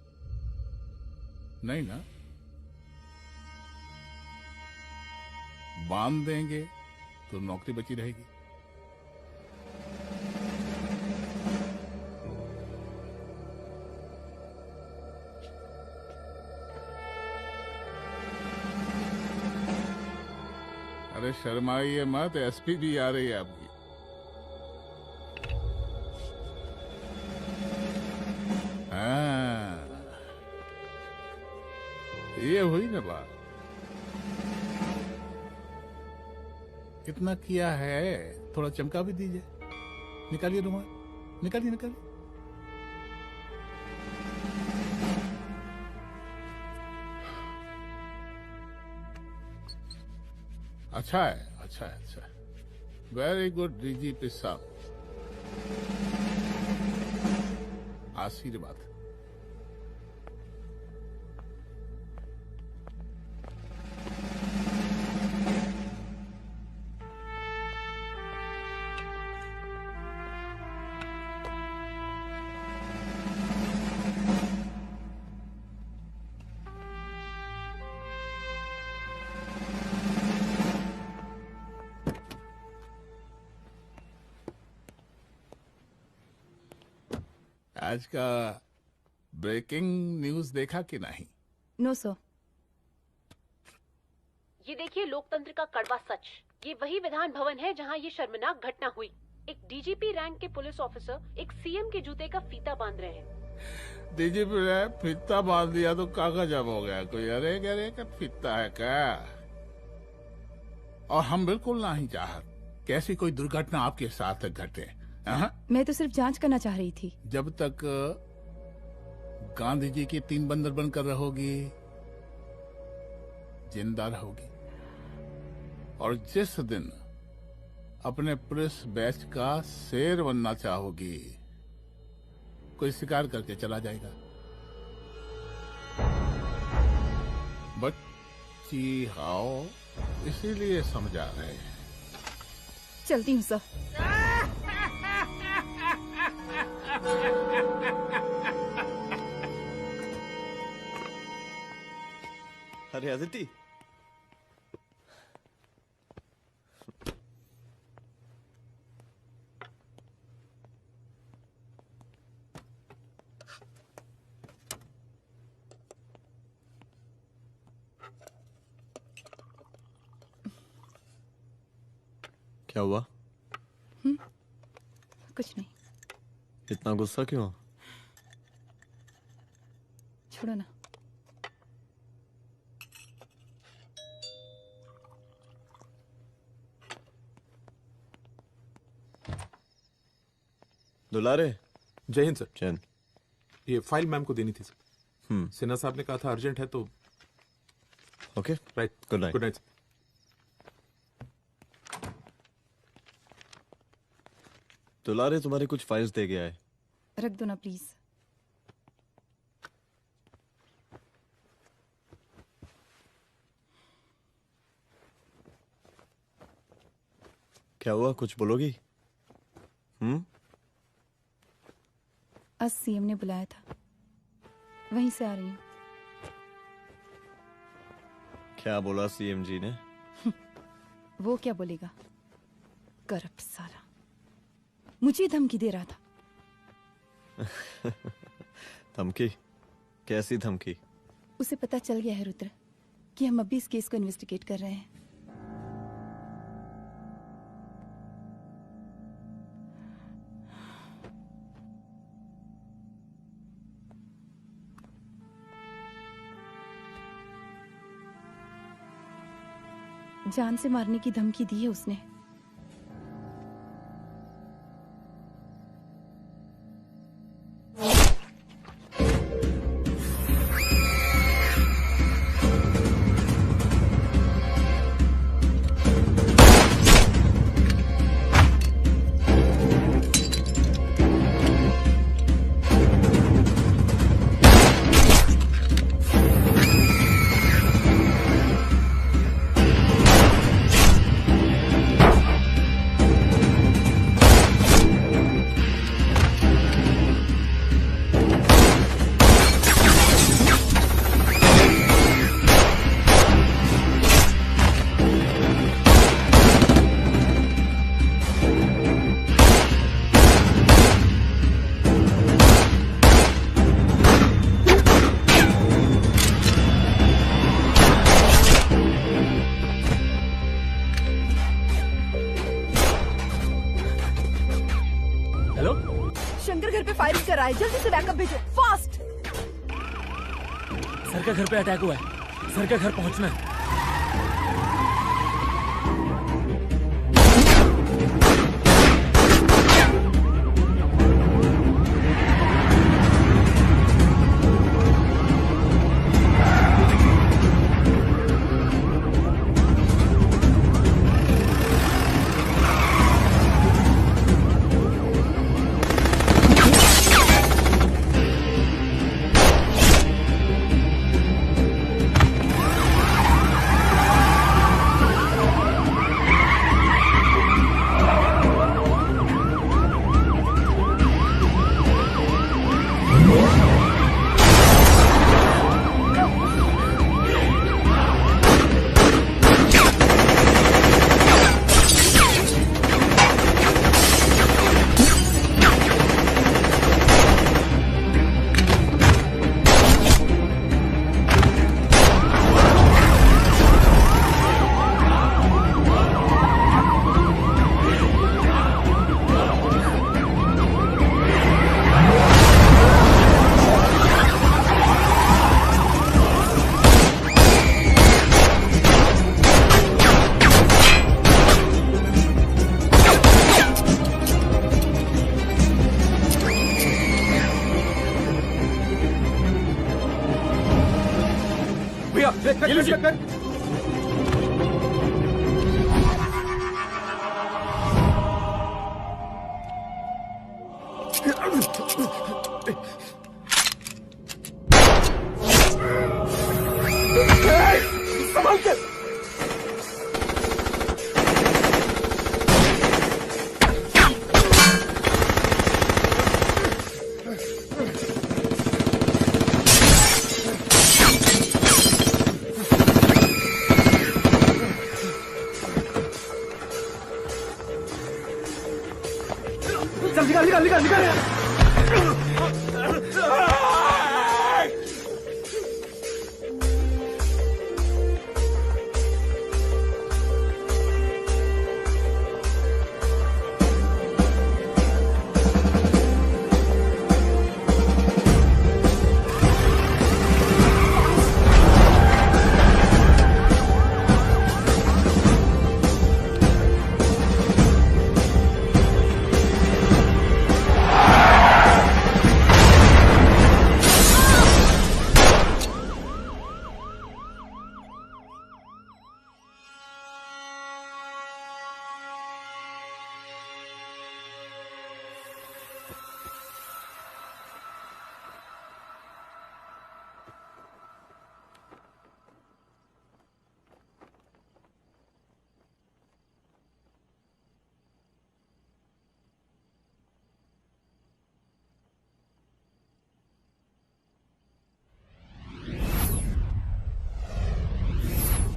नहीं ना? बांध देंगे तो नौकरी बची रहेगी। अरे शर्माइए मत, एसपी भी आ रही है आपकी। हाँ, ये हुई ना बात। कितना किया है, थोड़ा चमका भी दीजिए। निकालिए रुमाल, निकालिए निकालिए। अच्छा है, अच्छा है, अच्छा है। वेरी गुड डीजीपी साहब, आशीर्वाद। आज का ब्रेकिंग न्यूज देखा कि नहीं? No sir. ये देखिए लोकतंत्र का कड़वा सच। ये वही विधान भवन है जहां ये शर्मनाक घटना हुई। एक डीजीपी रैंक के पुलिस ऑफिसर एक सीएम के जूते का फीता बांध रहे हैं। डीजीपी ने फीता बांध दिया तो कागज जब हो गया कोई? अरे गरे का फीता है क्या? और हम बिल्कुल नहीं चाहते कैसी कोई दुर्घटना आपके साथ घटे। मैं तो सिर्फ जांच करना चाह रही थी। जब तक गांधी जी की 3 बंदर बनकर रहोगी, जिंदा रहोगी। और जिस दिन अपने पुलिस बैच का शेर बनना चाहोगी, कोई शिकार करके चला जाएगा। बच्ची हाओ, इसीलिए समझा रहे हैं। चलती हूँ सर। अरे अदिति, क्या हुआ? कुछ नहीं। इतना गुस्सा क्यों? छोड़ो ना। दुलारे। जय हिंद सर। जैन, ये फाइल मैम को देनी थी सर। सिन्हा साहब ने कहा था अर्जेंट है तो। Okay, right. Good night. Good night. दुलारे तुम्हारी कुछ फाइल्स दे गया है, रख दो ना प्लीज। क्या हुआ, कुछ बोलोगी? आज सीएम ने बुलाया था, वहीं से आ रही हूँ। क्या बोला सीएम जी ने? वो क्या बोलेगा, करप्ट साला, मुझे धमकी दे रहा था। धमकी? कैसी धमकी? उसे पता चल गया है रुद्र कि हम अभी इस केस को इन्वेस्टिगेट कर रहे हैं। जान से मारने की धमकी दी है उसने। जल्दी से बैकअप भेजो, फास्ट। सर का घर पे अटैक हुआ है, सर का घर पहुंचना है।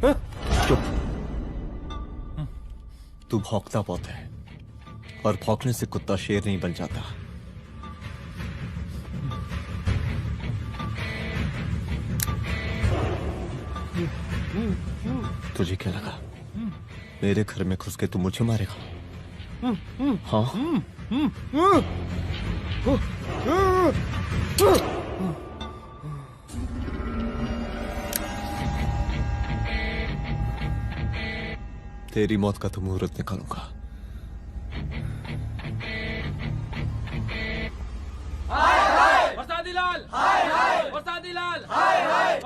चुप। तू भौंकता बहुत है और भौंकने से कुत्ता शेर नहीं बन जाता। तुझे क्या लगा मेरे घर में घुस के तू मुझे मारेगा? हाँ? तेरी मौत का तो मुहूर्त निकालूंगा।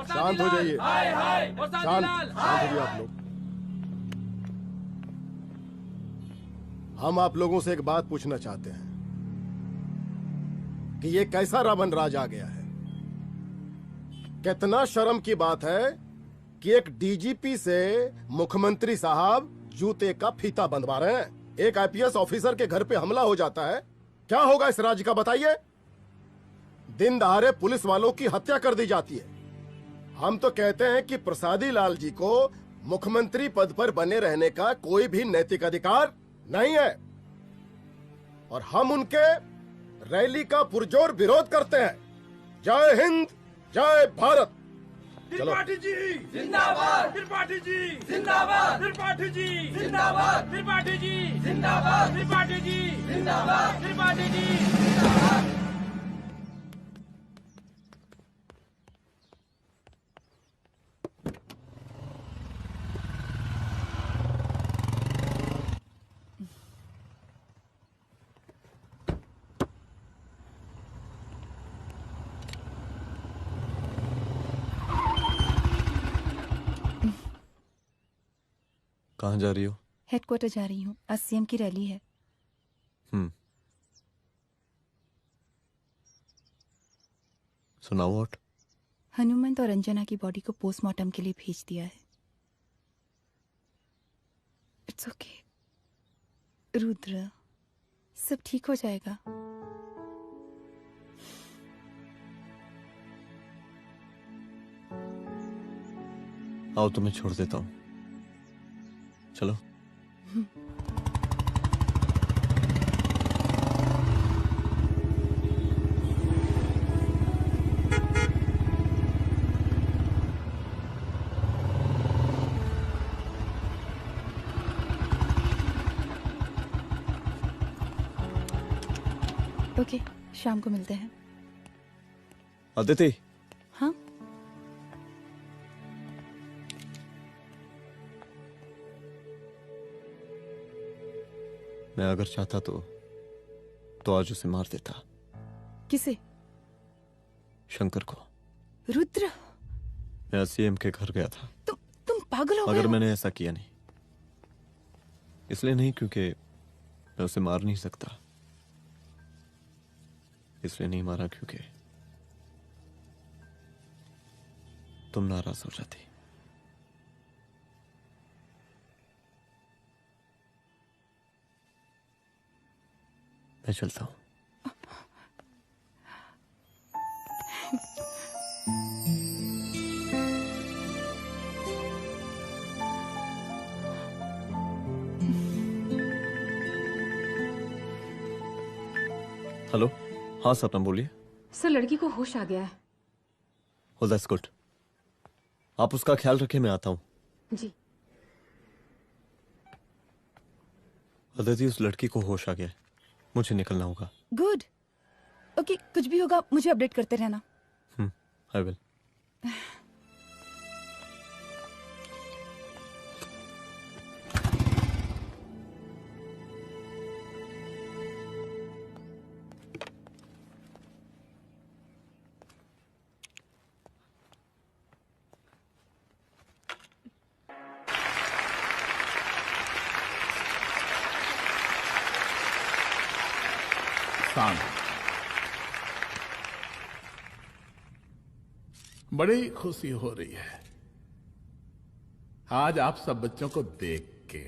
शांत हो जाइए, शांत हो आप लोग। हम आप लोगों से एक बात पूछना चाहते हैं कि ये कैसा रावण राज आ गया है। कितना शर्म की बात है कि एक डीजीपी से मुख्यमंत्री साहब जूते का फीता बंधवा रहे हैं। एक आईपीएस ऑफिसर के घर पे हमला हो जाता है, क्या होगा इस राज्य का बताइए? दिन दहाड़े पुलिस वालों की हत्या कर दी जाती है। हम तो कहते हैं कि प्रसादी लाल जी को मुख्यमंत्री पद पर बने रहने का कोई भी नैतिक अधिकार नहीं है और हम उनके रैली का पुरजोर विरोध करते हैं। जय हिंद, जय भारत। त्रिपाठी जी जिंदाबाद, त्रिपाठी जी जिंदाबाद, त्रिपाठी जी जिंदाबाद, त्रिपाठी जी जिंदाबाद, त्रिपाठी जी जिंदाबाद, त्रिपाठी जी जिंदाबाद। कहाँ जा रही हो? हेडक्वार्टर जा रही हूँ, आज सीएम की रैली है। सुनाओ व्हाट? हनुमंत और अंजना की बॉडी को पोस्टमार्टम के लिए भेज दिया है। इट्स ओके रुद्र, सब ठीक हो जाएगा। आओ तुम्हें छोड़ देता हूँ, चलो। ओके, शाम को मिलते हैं। अदिति। हाँ? मैं अगर चाहता तो आज उसे मार देता। किसे? शंकर को। रुद्र, मैं सीएम के घर गया था। तुम पागल हो गए मगर हो? मैंने ऐसा किया नहीं, इसलिए नहीं क्योंकि मैं उसे मार नहीं सकता, इसलिए नहीं मारा क्योंकि तुम नाराज हो जाती। मैं चलता हूं। हेलो, हाँ सपना बोलिए। सर, लड़की को होश आ गया है। Oh, that's good. आप उसका ख्याल रखें, मैं आता हूँ। जी। अदिति, उस लड़की को होश आ गया है, मुझे निकलना होगा। गुड। ओके, कुछ भी होगा मुझे अपडेट करते रहना। I will. बड़ी खुशी हो रही है आज आप सब बच्चों को देख के।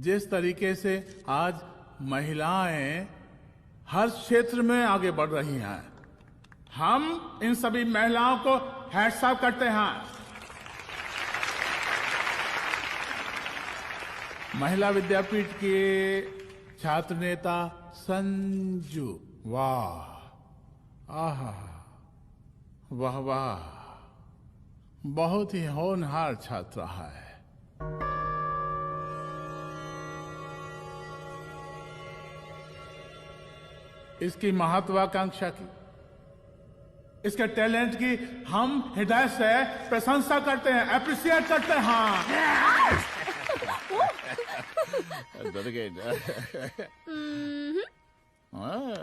जिस तरीके से आज महिलाएं हर क्षेत्र में आगे बढ़ रही हैं, हम इन सभी महिलाओं को हैट्स ऑफ करते हैं। महिला विद्यापीठ के छात्र नेता संजू। वाह, आहा, वाह वाह, बहुत ही होनहार छात्र है। इसकी महत्वाकांक्षा की, इसके टैलेंट की हम हृदय से प्रशंसा करते हैं, अप्रिशिएट करते हैं। हाँ डर गए ना?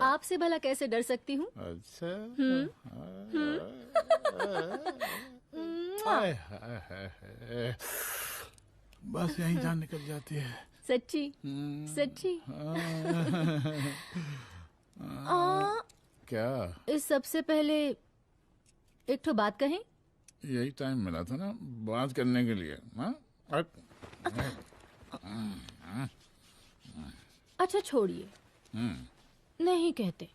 आपसे भला कैसे डर सकती हूँ? अच्छा। बस यही जान निकल जाती है। सच्ची सच्ची। क्या? इस सबसे पहले एक ठो बात कहें? यही टाइम मिला था ना बात करने के लिए। अच्छा छोड़िए, नहीं कहते।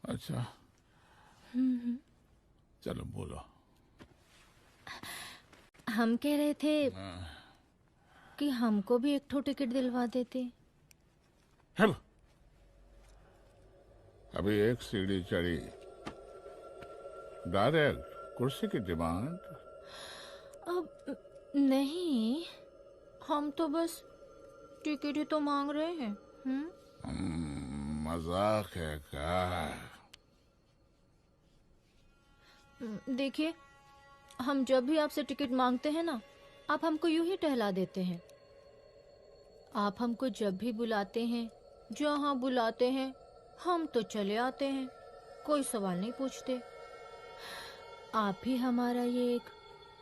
अच्छा चलो बोलो। हम कह रहे थे कि हमको भी एक ठो टिकट दिलवा देते। अभी एक सीढ़ी चढ़ी, डायरेक्ट कुर्सी की डिमांड? अब नहीं, हम तो बस टिकट ही तो मांग रहे हैं। मजाक है क्या? देखिए, हम जब भी आपसे टिकट मांगते हैं ना, आप हमको यूं ही टहला देते हैं। आप हमको जब भी बुलाते हैं, जहाँ बुलाते हैं, हम तो चले आते हैं, कोई सवाल नहीं पूछते। आप भी हमारा ये एक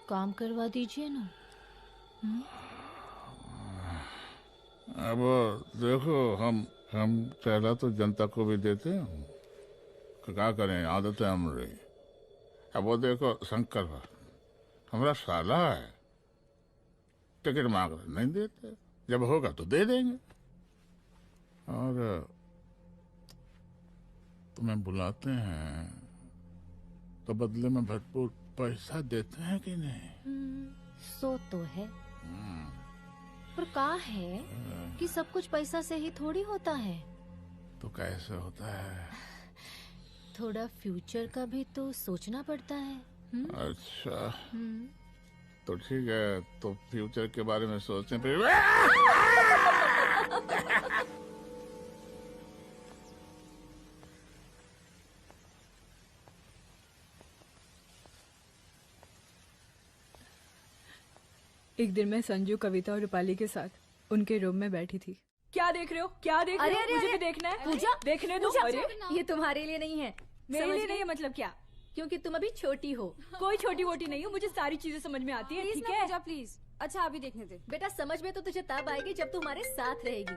काम करवा दीजिए ना। अब देखो, हम टहला तो जनता को भी देते हैं, क्या करें, आदत है हमारी। अब वो देखो शंकर हमारा साला है, टिकट मांग रहे नहीं देते, जब होगा तो दे देंगे। और तुम्हें बुलाते हैं तो बदले में भरपूर पैसा देते हैं कि नहीं? सो तो है, पर कहा है कि सब कुछ पैसा से ही थोड़ी होता है। तो कैसे होता है? थोड़ा फ्यूचर का भी तो सोचना पड़ता है। अच्छा तो ठीक है, तो फ्यूचर के बारे में सोचते फिर। एक दिन मैं संजू, कविता और रूपाली के साथ उनके रूम में बैठी थी। क्या देख रहे हो? क्या देख रहे हो? मुझे भी देखना है। पूजा, देखने दो। अरे ये तुम्हारे लिए नहीं है। मेरे लिए नहीं है मतलब क्या? क्योंकि तुम अभी छोटी हो। कोई छोटी वोटी नहीं हूँ, मुझे सारी चीजें समझ में आती है। ठीक है पूजा प्लीज। अच्छा अभी देखने दे। बेटा समझ में तो तुझे तब आएगी जब तू हमारे साथ रहेगी।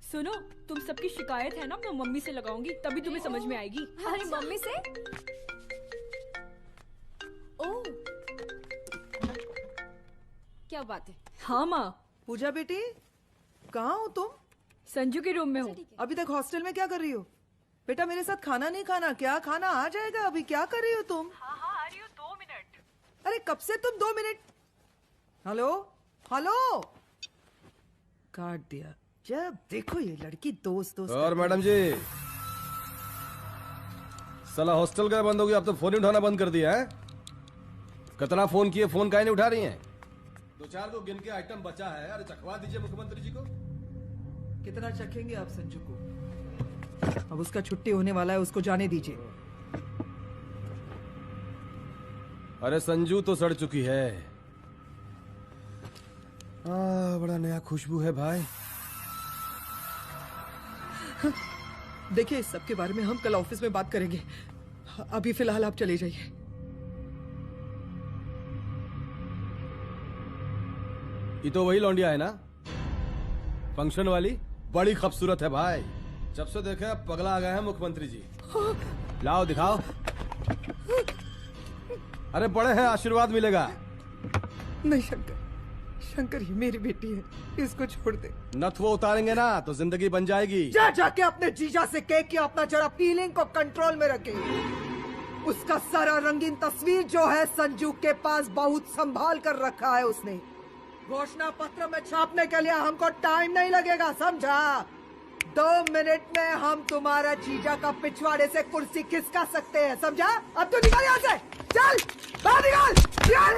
सुनो, तुम सबकी शिकायत है ना, मैं मम्मी से लगाऊंगी, तभी तुम्हें समझ में आएगी। अरे मम्मी से? ओह क्या बात है? हाँ माँ। पूजा बेटी, कहाँ हो तुम? संजू के रूम में हूँ। अभी तक हॉस्टल में क्या कर रही हो? बेटा मेरे साथ खाना नहीं खाना क्या? खाना आ जाएगा, अभी क्या कर रही हो तुम? हाँ हाँ आ रही हो, 2 मिनट। अरे कब से तुम 2 मिनट? हेलो हेलो, काट दिया। जब देखो ये लड़की दोस्त दोस्त। और मैडम जी, साला हॉस्टल का बंद हो गया, अब तो फोन उठाना बंद कर दिया है। कितना फोन किए, फोन काहे नहीं उठा रही हैं? 2-4 को गिन के आइटम बचा है, अरे चखवा दीजिए मुख्यमंत्री जी को। कितना चखेंगे आप संजू को? अब उसका छुट्टी होने वाला है, उसको जाने दीजिए। अरे संजू तो सड़ चुकी है। बड़ा नया खुशबू है भाई। देखिए, इस सब के बारे में हम कल ऑफिस में बात करेंगे, अभी फिलहाल आप चले जाइए। ये तो वही लौंडिया है ना, फंक्शन वाली? बड़ी खूबसूरत है भाई, जब से देखे पगला आ गए हैं मुख्यमंत्री जी। लाओ दिखाओ। अरे बड़े हैं, आशीर्वाद मिलेगा। नहीं शंकर, शंकर ये मेरी बेटी है, इसको छोड़ दे। नथ वो उतारेंगे ना तो जिंदगी बन जाएगी। जा जाके अपने जीजा से कह कि अपना जरा फीलिंग को कंट्रोल में रखे। उसका सारा रंगीन तस्वीर जो है संजू के पास बहुत संभाल कर रखा है उसने। घोषणा पत्र में छापने के लिए हमको टाइम नहीं लगेगा, समझा? 2 मिनट में हम तुम्हारा जीजा का पिछवाड़े से कुर्सी खिसका सकते हैं, समझा? अब तो निकल यहाँ से, चल बाहर निकल, चल।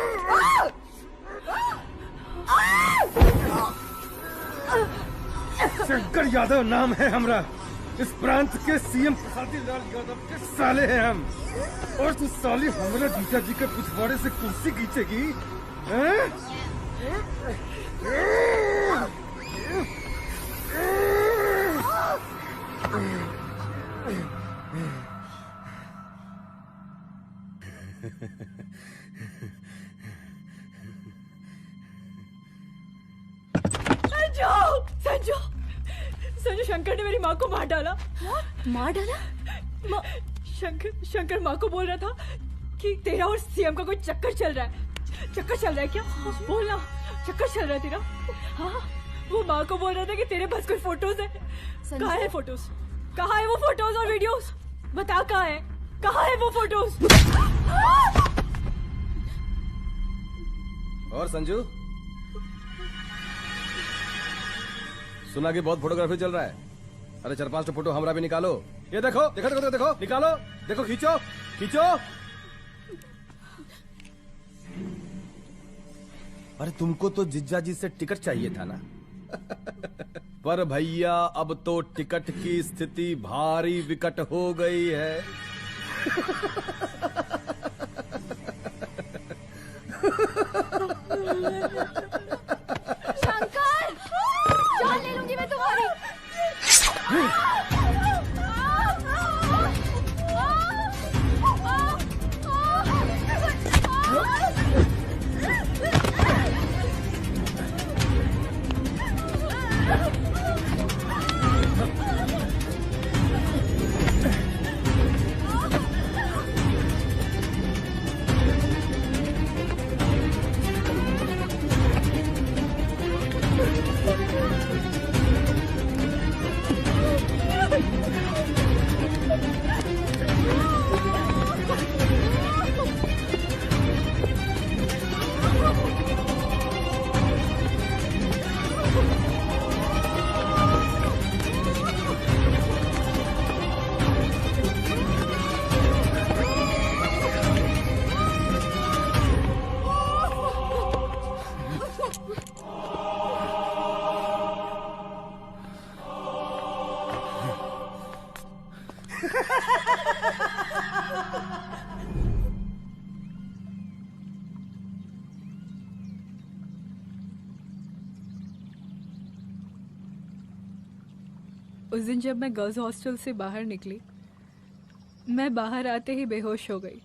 शंकर यादव नाम है हमरा। इस प्रांत के सीएम प्रसादी लाल यादव के साले हैं हम। और तू साली हमारे जीजा जी के पिछवाड़े से कुर्सी खींचेगी, हैं? संजू संजू शंकर ने मेरी माँ को मार डाला। मार डाला? शंकर माँ को बोल रहा था कि तेरा और सीएम का कोई चक्कर चल रहा है। चक्कर चल रहा है क्या? बोलना, चक्कर चल रहा है तेरा? हाँ, वो माँ को बोल रहा था कि तेरे पास कोई फोटोज है। कहाँ है फोटोज? कहाँ है वो फोटोज और वीडियोस? बता कहाँ है? कहाँ है वो फोटोज? और संजू, सुना कि बहुत फोटोग्राफी चल रहा है। अरे 4-5 फोटो हमरा भी निकालो। ये देखो देखो देखो देखो, निकालो, देखो, खींचो खींचो। अरे तुमको तो जिज्जा जी से टिकट चाहिए था ना। पर भैया अब तो टिकट की स्थिति भारी विकट हो गई है। शंकर, जान ले लूंगी मैं तुम्हारी। उस दिन जब मैं गर्ल्स हॉस्टल से बाहर निकली, मैं बाहर आते ही बेहोश हो गई।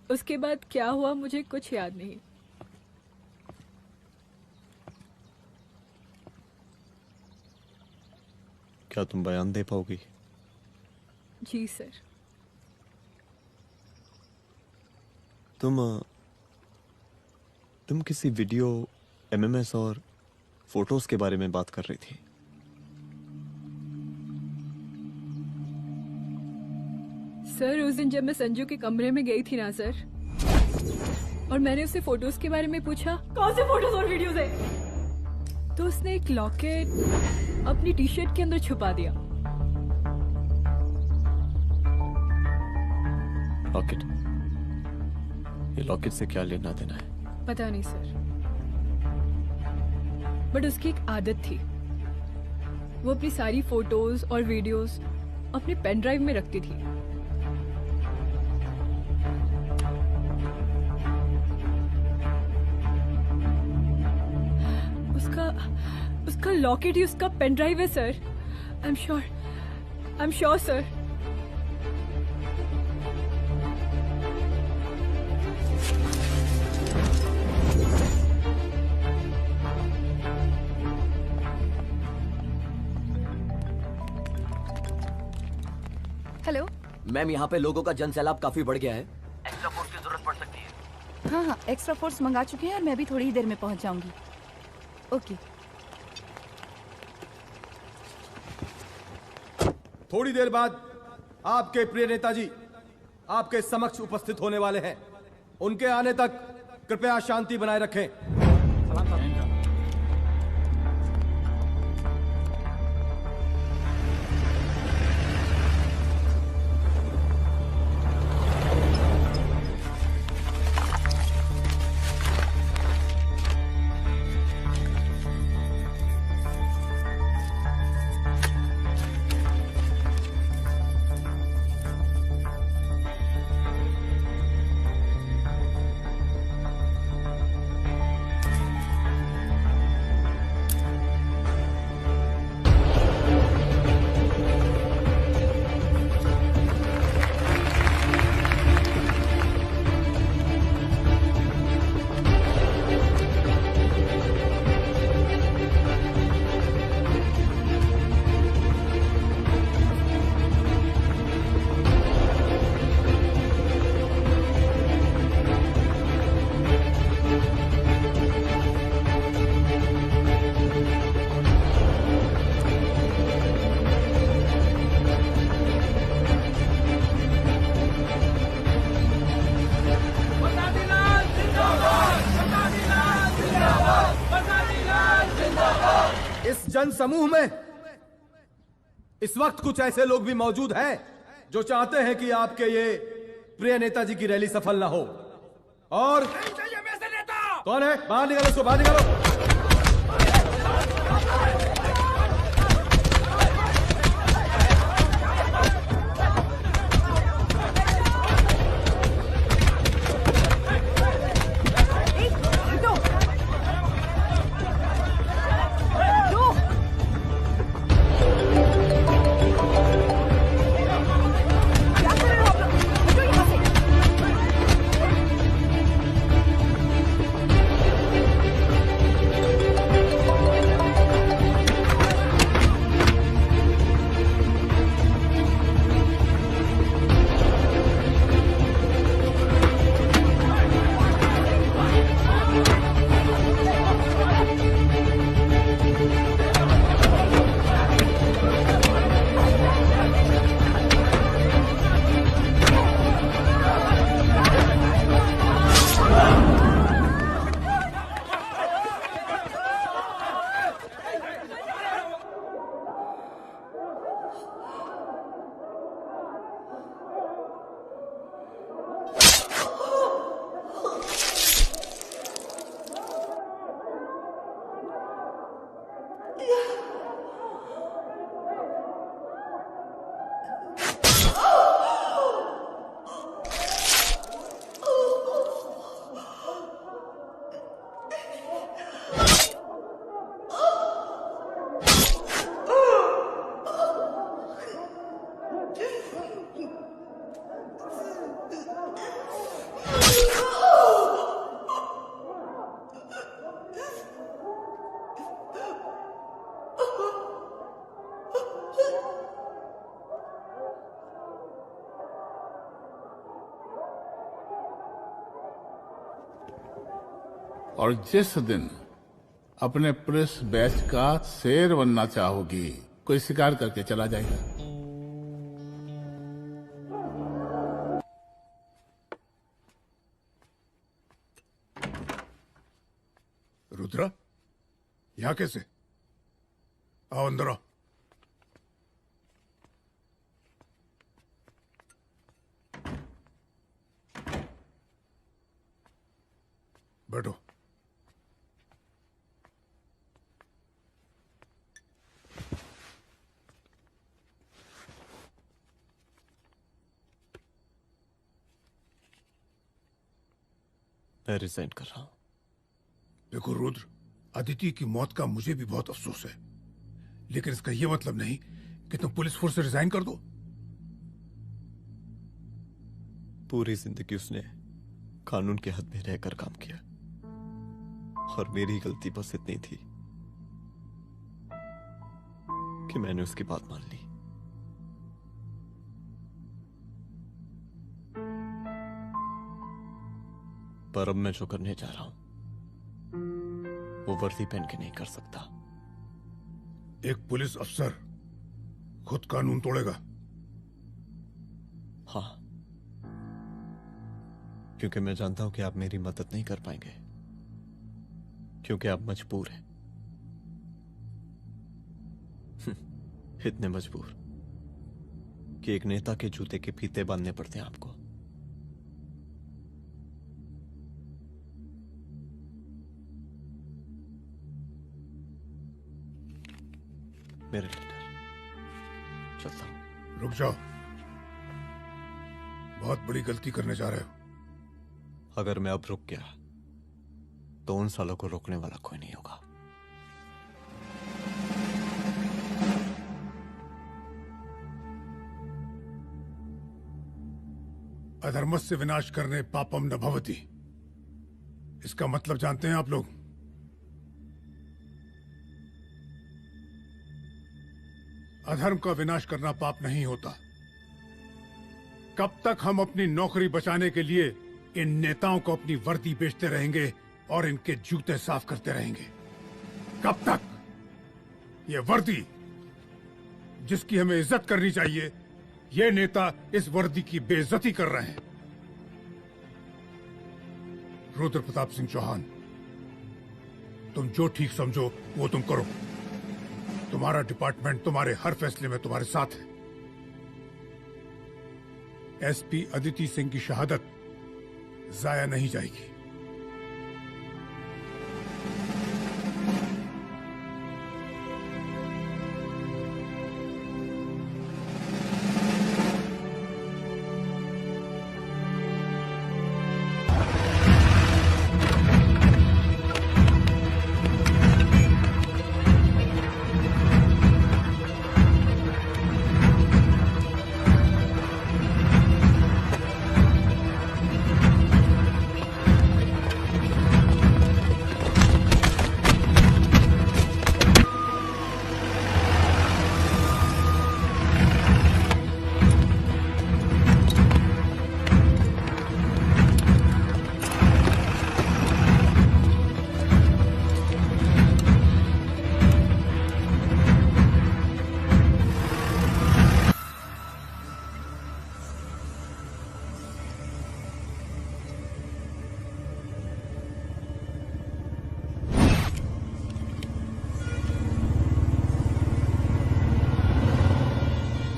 उसके बाद क्या हुआ मुझे कुछ याद नहीं। क्या तुम बयान दे पाओगी? जी सर। तुम किसी वीडियो, एमएमएस और फोटोज के बारे में बात कर रही थी। सर, उस दिन जब मैं संजू के कमरे में गई थी ना सर, और मैंने उससे फोटोज के बारे में पूछा कौन से फोटोज और वीडियोज है, तो उसने एक लॉकेट अपनी टी शर्ट के अंदर छुपा दिया। लॉकेट? ये लॉकेट से क्या लेना देना है? पता नहीं सर, बट उसकी एक आदत थी। वो अपनी सारी फोटोज और वीडियोज अपने पेन ड्राइव में रखती थी। उसका लॉकेट ही उसका पेन ड्राइव है sir. I am sure sir. Hello ma'am, यहाँ पे लोगों का जन सैलाब काफी बढ़ गया है। एक्स्ट्रा फोर्स की जरूरत पड़ सकती है। हाँ, एक्स्ट्रा फोर्स मंगा चुके हैं और मैं भी थोड़ी ही देर में पहुंच जाऊंगी। ओके। थोड़ी देर बाद आपके प्रिय नेताजी आपके समक्ष उपस्थित होने वाले हैं। उनके आने तक कृपया शांति बनाए रखें। जन समूह में इस वक्त कुछ ऐसे लोग भी मौजूद हैं जो चाहते हैं कि आपके ये प्रिय नेताजी की रैली सफल ना हो। और कौन है? बाहर निकालो उसको, बाहर निकालो। और जिस दिन अपने प्रेस बैच का शेर बनना चाहोगी, कोई शिकार करके चला जाएगा। रुद्रा, यहाँ कैसे? आओ अंदर आओ। बैठो। मैं रिजाइन कर रहा हूं। देखो रुद्र, अदिति की मौत का मुझे भी बहुत अफसोस है, लेकिन इसका यह मतलब नहीं कि तुम पुलिस फोर्स से रिजाइन कर दो। पूरी जिंदगी उसने कानून के हद में रहकर काम किया और मेरी गलती बस इतनी थी कि मैंने उसकी बात मान ली। पर अब मैं जो करने जा रहा हूं वो वर्दी पहन के नहीं कर सकता। एक पुलिस अफसर खुद कानून तोड़ेगा? हाँ, क्योंकि मैं जानता हूं कि आप मेरी मदद नहीं कर पाएंगे, क्योंकि आप मजबूर हैं। इतने मजबूर कि एक नेता के जूते के फीते बांधने पड़ते हैं आपको। मेरे लीडर, चलता हूं। रुक जाओ, बहुत बड़ी गलती करने जा रहे हो। अगर मैं अब रुक गया तो उन सालों को रोकने वाला कोई नहीं होगा। अधर्मस्य विनाश करने पापम न भवति, इसका मतलब जानते हैं आप लोग? अधर्म का विनाश करना पाप नहीं होता। कब तक हम अपनी नौकरी बचाने के लिए इन नेताओं को अपनी वर्दी बेचते रहेंगे और इनके जूते साफ करते रहेंगे? कब तक? ये वर्दी जिसकी हमें इज्जत करनी चाहिए, ये नेता इस वर्दी की बेइज्जती कर रहे हैं। रुद्र प्रताप सिंह चौहान, तुम जो ठीक समझो वो तुम करो। तुम्हारा डिपार्टमेंट तुम्हारे हर फैसले में तुम्हारे साथ है। एसपी अदिति सिंह की शहादत जाया नहीं जाएगी।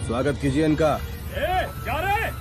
स्वागत कीजिए इनका। क्या रे?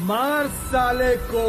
मार साले को।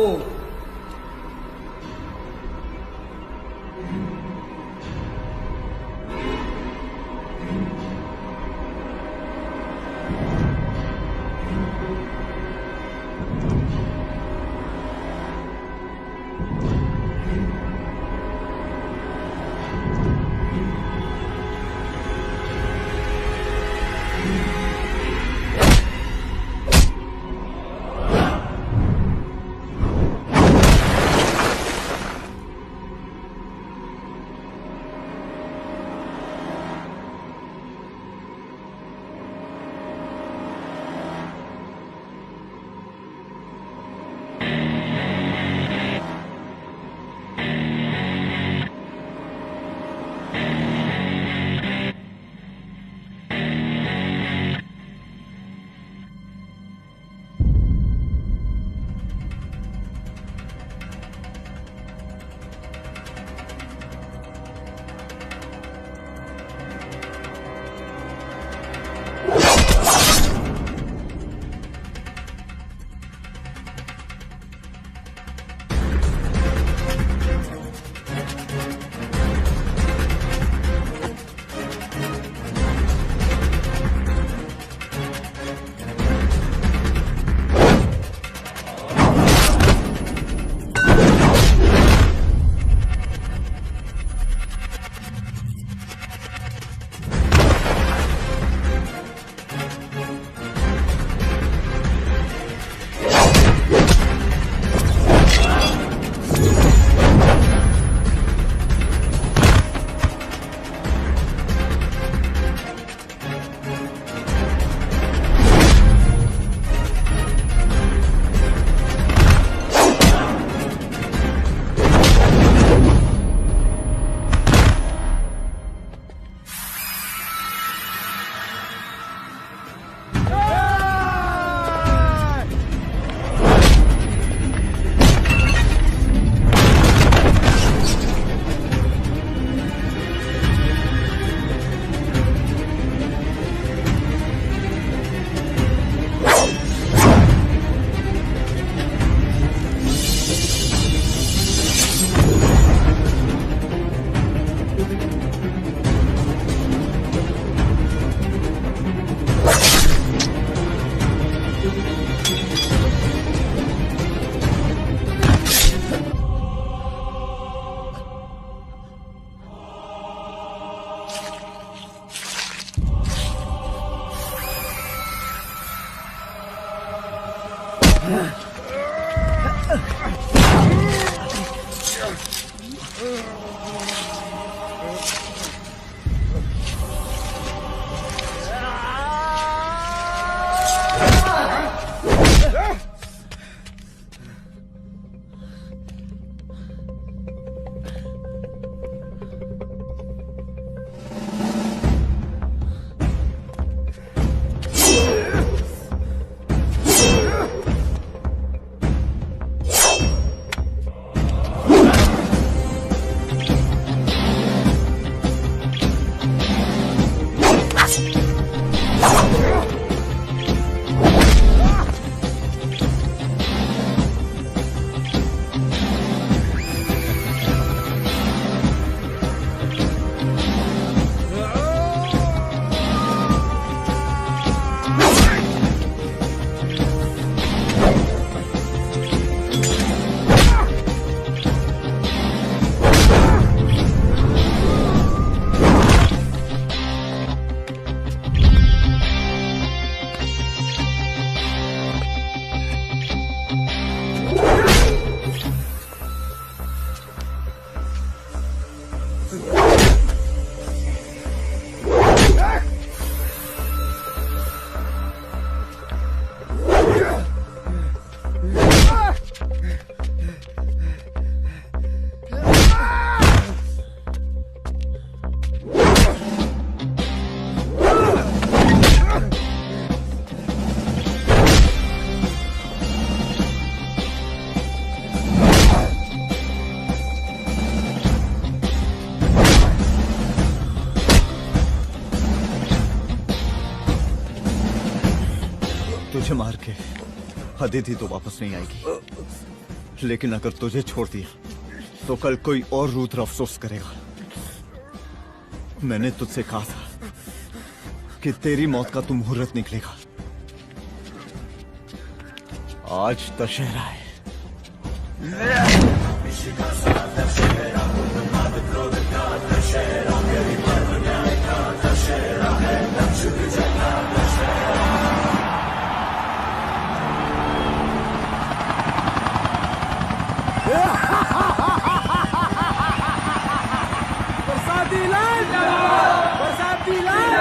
तुझे मार के अदिति तो वापस नहीं आएगी, लेकिन अगर तुझे छोड़ दिया तो कल कोई और रुद्र अफसोस करेगा। मैंने तुझसे कहा था कि तेरी मौत का तू मुहूर्त निकलेगा। आज दशहरा है। बरसाती लाल बरसाती लाल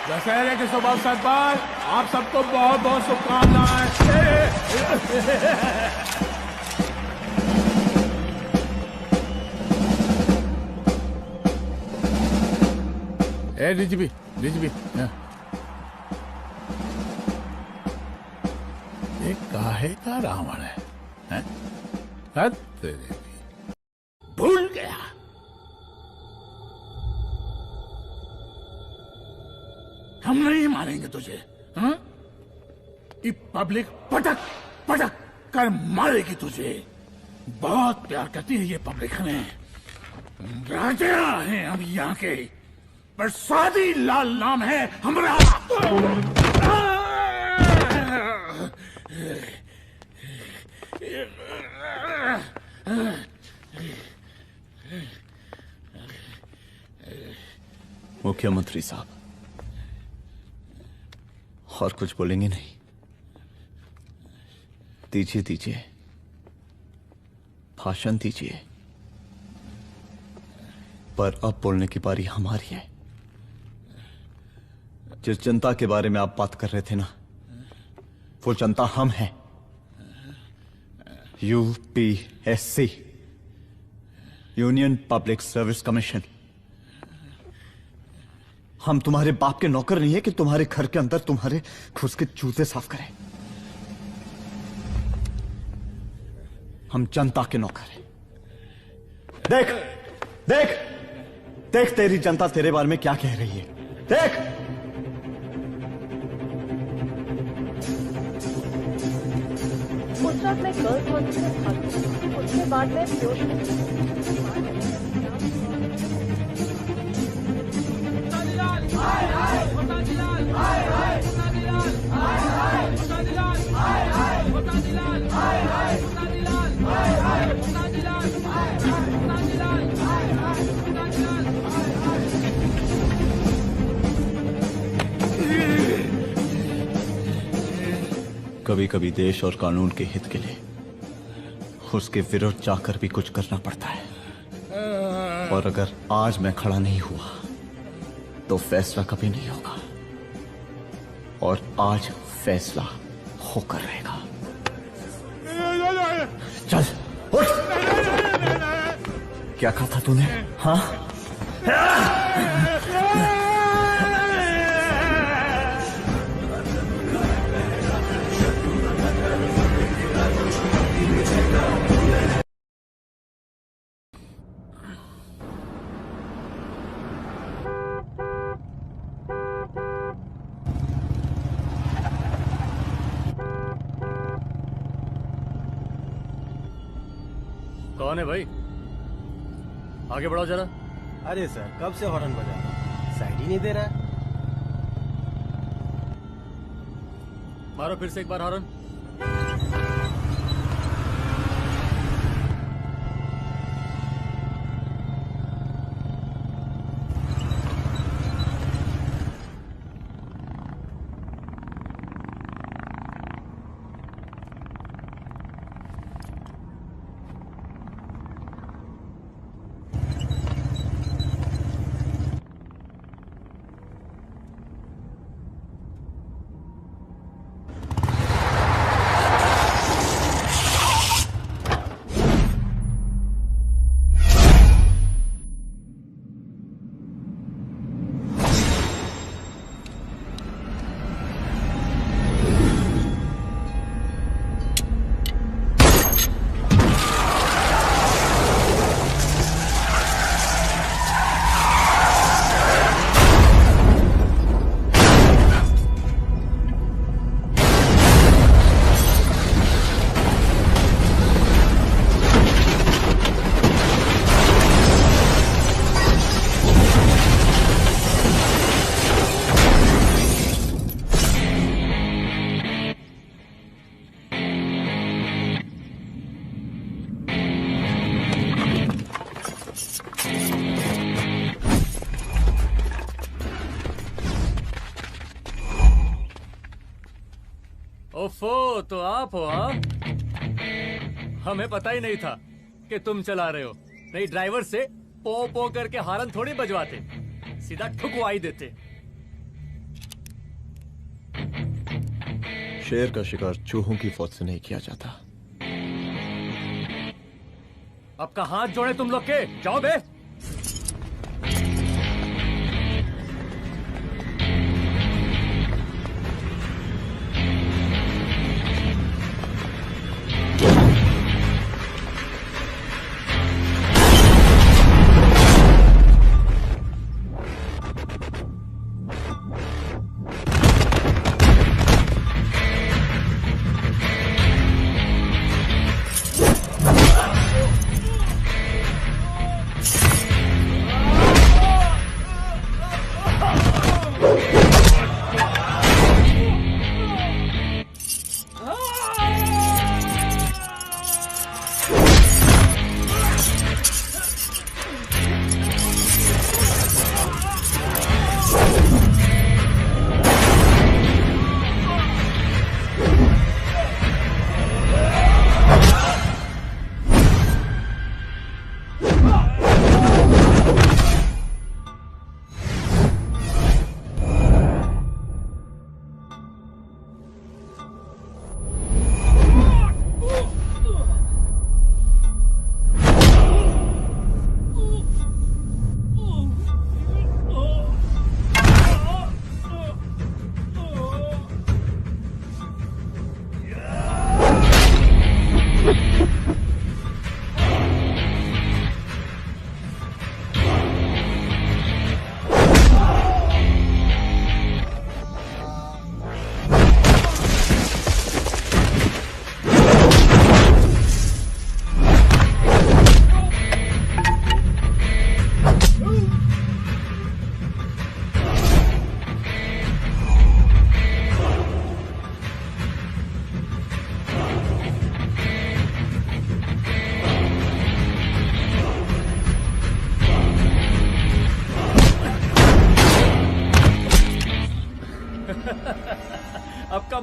दशहरे के शुभ अवसर पर आप सबको बहुत बहुत शुभकामनाएं। डीजीपी डीजीपी ये काहे का रावण है, हैं? तेरे भूल गया। हम नहीं मारेंगे तुझे, हाँ? ये पब्लिक पटक पटक कर मारेगी तुझे। बहुत प्यार करती है ये पब्लिक हमें। राजा हैं हम यहाँ के, बरसाती लाल नाम है हमारा। मुख्यमंत्री साहब, और कुछ बोलेंगे नहीं? दीजिए दीजिए, भाषण दीजिए, पर अब बोलने की बारी हमारी है। जिस जनता के बारे में आप बात कर रहे थे ना, वो जनता हम हैं। UPSC, union public service commission. हम तुम्हारे बाप के नौकर नहीं है कि तुम्हारे घर के अंदर तुम्हारे खुद के जूते साफ करें। हम जनता के नौकर हैं। देख देख, देख तेरी जनता तेरे बारे में क्या कह रही है। देख उस वक्त मैं गर्ल्स हॉस्टल में था, उसके बाद मैं कभी कभी देश और कानून के हित के लिए उसके विरुद्ध जाकर भी कुछ करना पड़ता है। और अगर आज मैं खड़ा नहीं हुआ तो फैसला कभी नहीं होगा, और आज फैसला होकर रहेगा। चल उठ। क्या कहा था तूने? हाँ कौन है भाई? आगे बढ़ाओ जरा। अरे सर कब से हॉर्न बजा रहा हूं, साइड ही नहीं दे रहा है। मारो फिर से एक बार हॉर्न। ओफो, तो आप हो? हाँ, हमें पता ही नहीं था कि तुम चला रहे हो। नहीं ड्राइवर से पो पो करके हॉर्न थोड़ी बजवाते, सीधा ठुकवाई देते। शेर का शिकार चूहों की फौज से नहीं किया जाता। अब का हाथ जोड़े तुम लोग के, जाओ बे।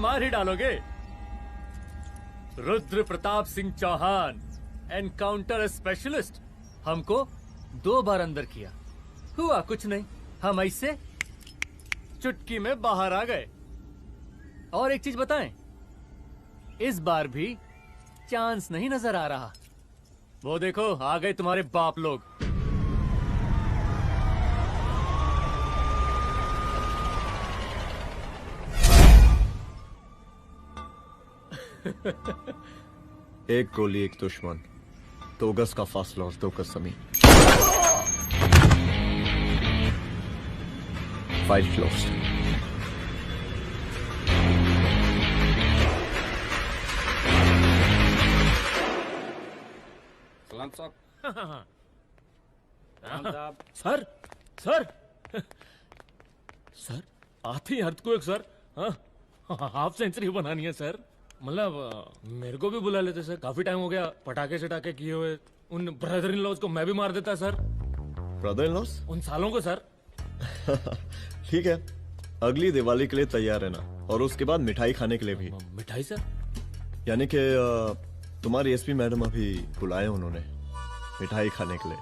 मार ही डालोगे। रुद्र प्रताप सिंह चौहान, एनकाउंटर स्पेशलिस्ट, हमको 2 बार अंदर किया, हुआ कुछ नहीं। हम ऐसे चुटकी में बाहर आ गए। और एक चीज बताएं, इस बार भी चांस नहीं नजर आ रहा। वो देखो आ गए तुम्हारे बाप लोग। एक गोली एक दुश्मन, 2 गज का फासला और 2 गज जमीन। 5 closed। सर सर सर आती अर्थक्वेक सर। हाफ सेंचुरी बनानी है सर। मतलब मेरे को भी बुला लेते सर, काफी टाइम हो गया पटाखे सटाखे किए हुए। उन ब्रदर इन लॉज को मैं भी मार देता सर। Brother in laws? उन सालों को सर। ठीक है, अगली दिवाली के लिए तैयार रहना, और उसके बाद मिठाई खाने के लिए भी। मिठाई सर? यानी कि तुम्हारी एसपी मैडम अभी बुलाए उन्होंने मिठाई खाने के लिए।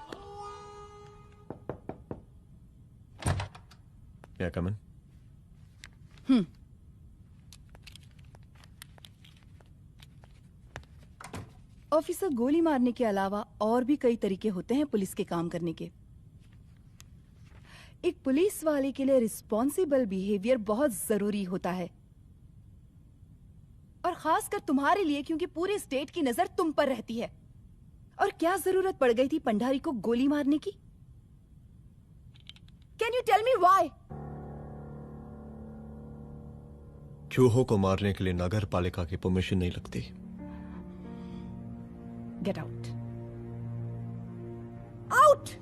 क्या कमन? ऑफिसर, गोली मारने के अलावा और भी कई तरीके होते हैं पुलिस के काम करने के। एक पुलिस वाले के लिए रिस्पॉन्सिबल बिहेवियर बहुत जरूरी होता है, और खासकर तुम्हारे लिए, क्योंकि पूरे स्टेट की नजर तुम पर रहती है। और क्या जरूरत पड़ गई थी पंडारी को गोली मारने की? Can you tell me why? चूहों को मारने के लिए नगर पालिका की परमिशन नहीं लगती। Get out. Out!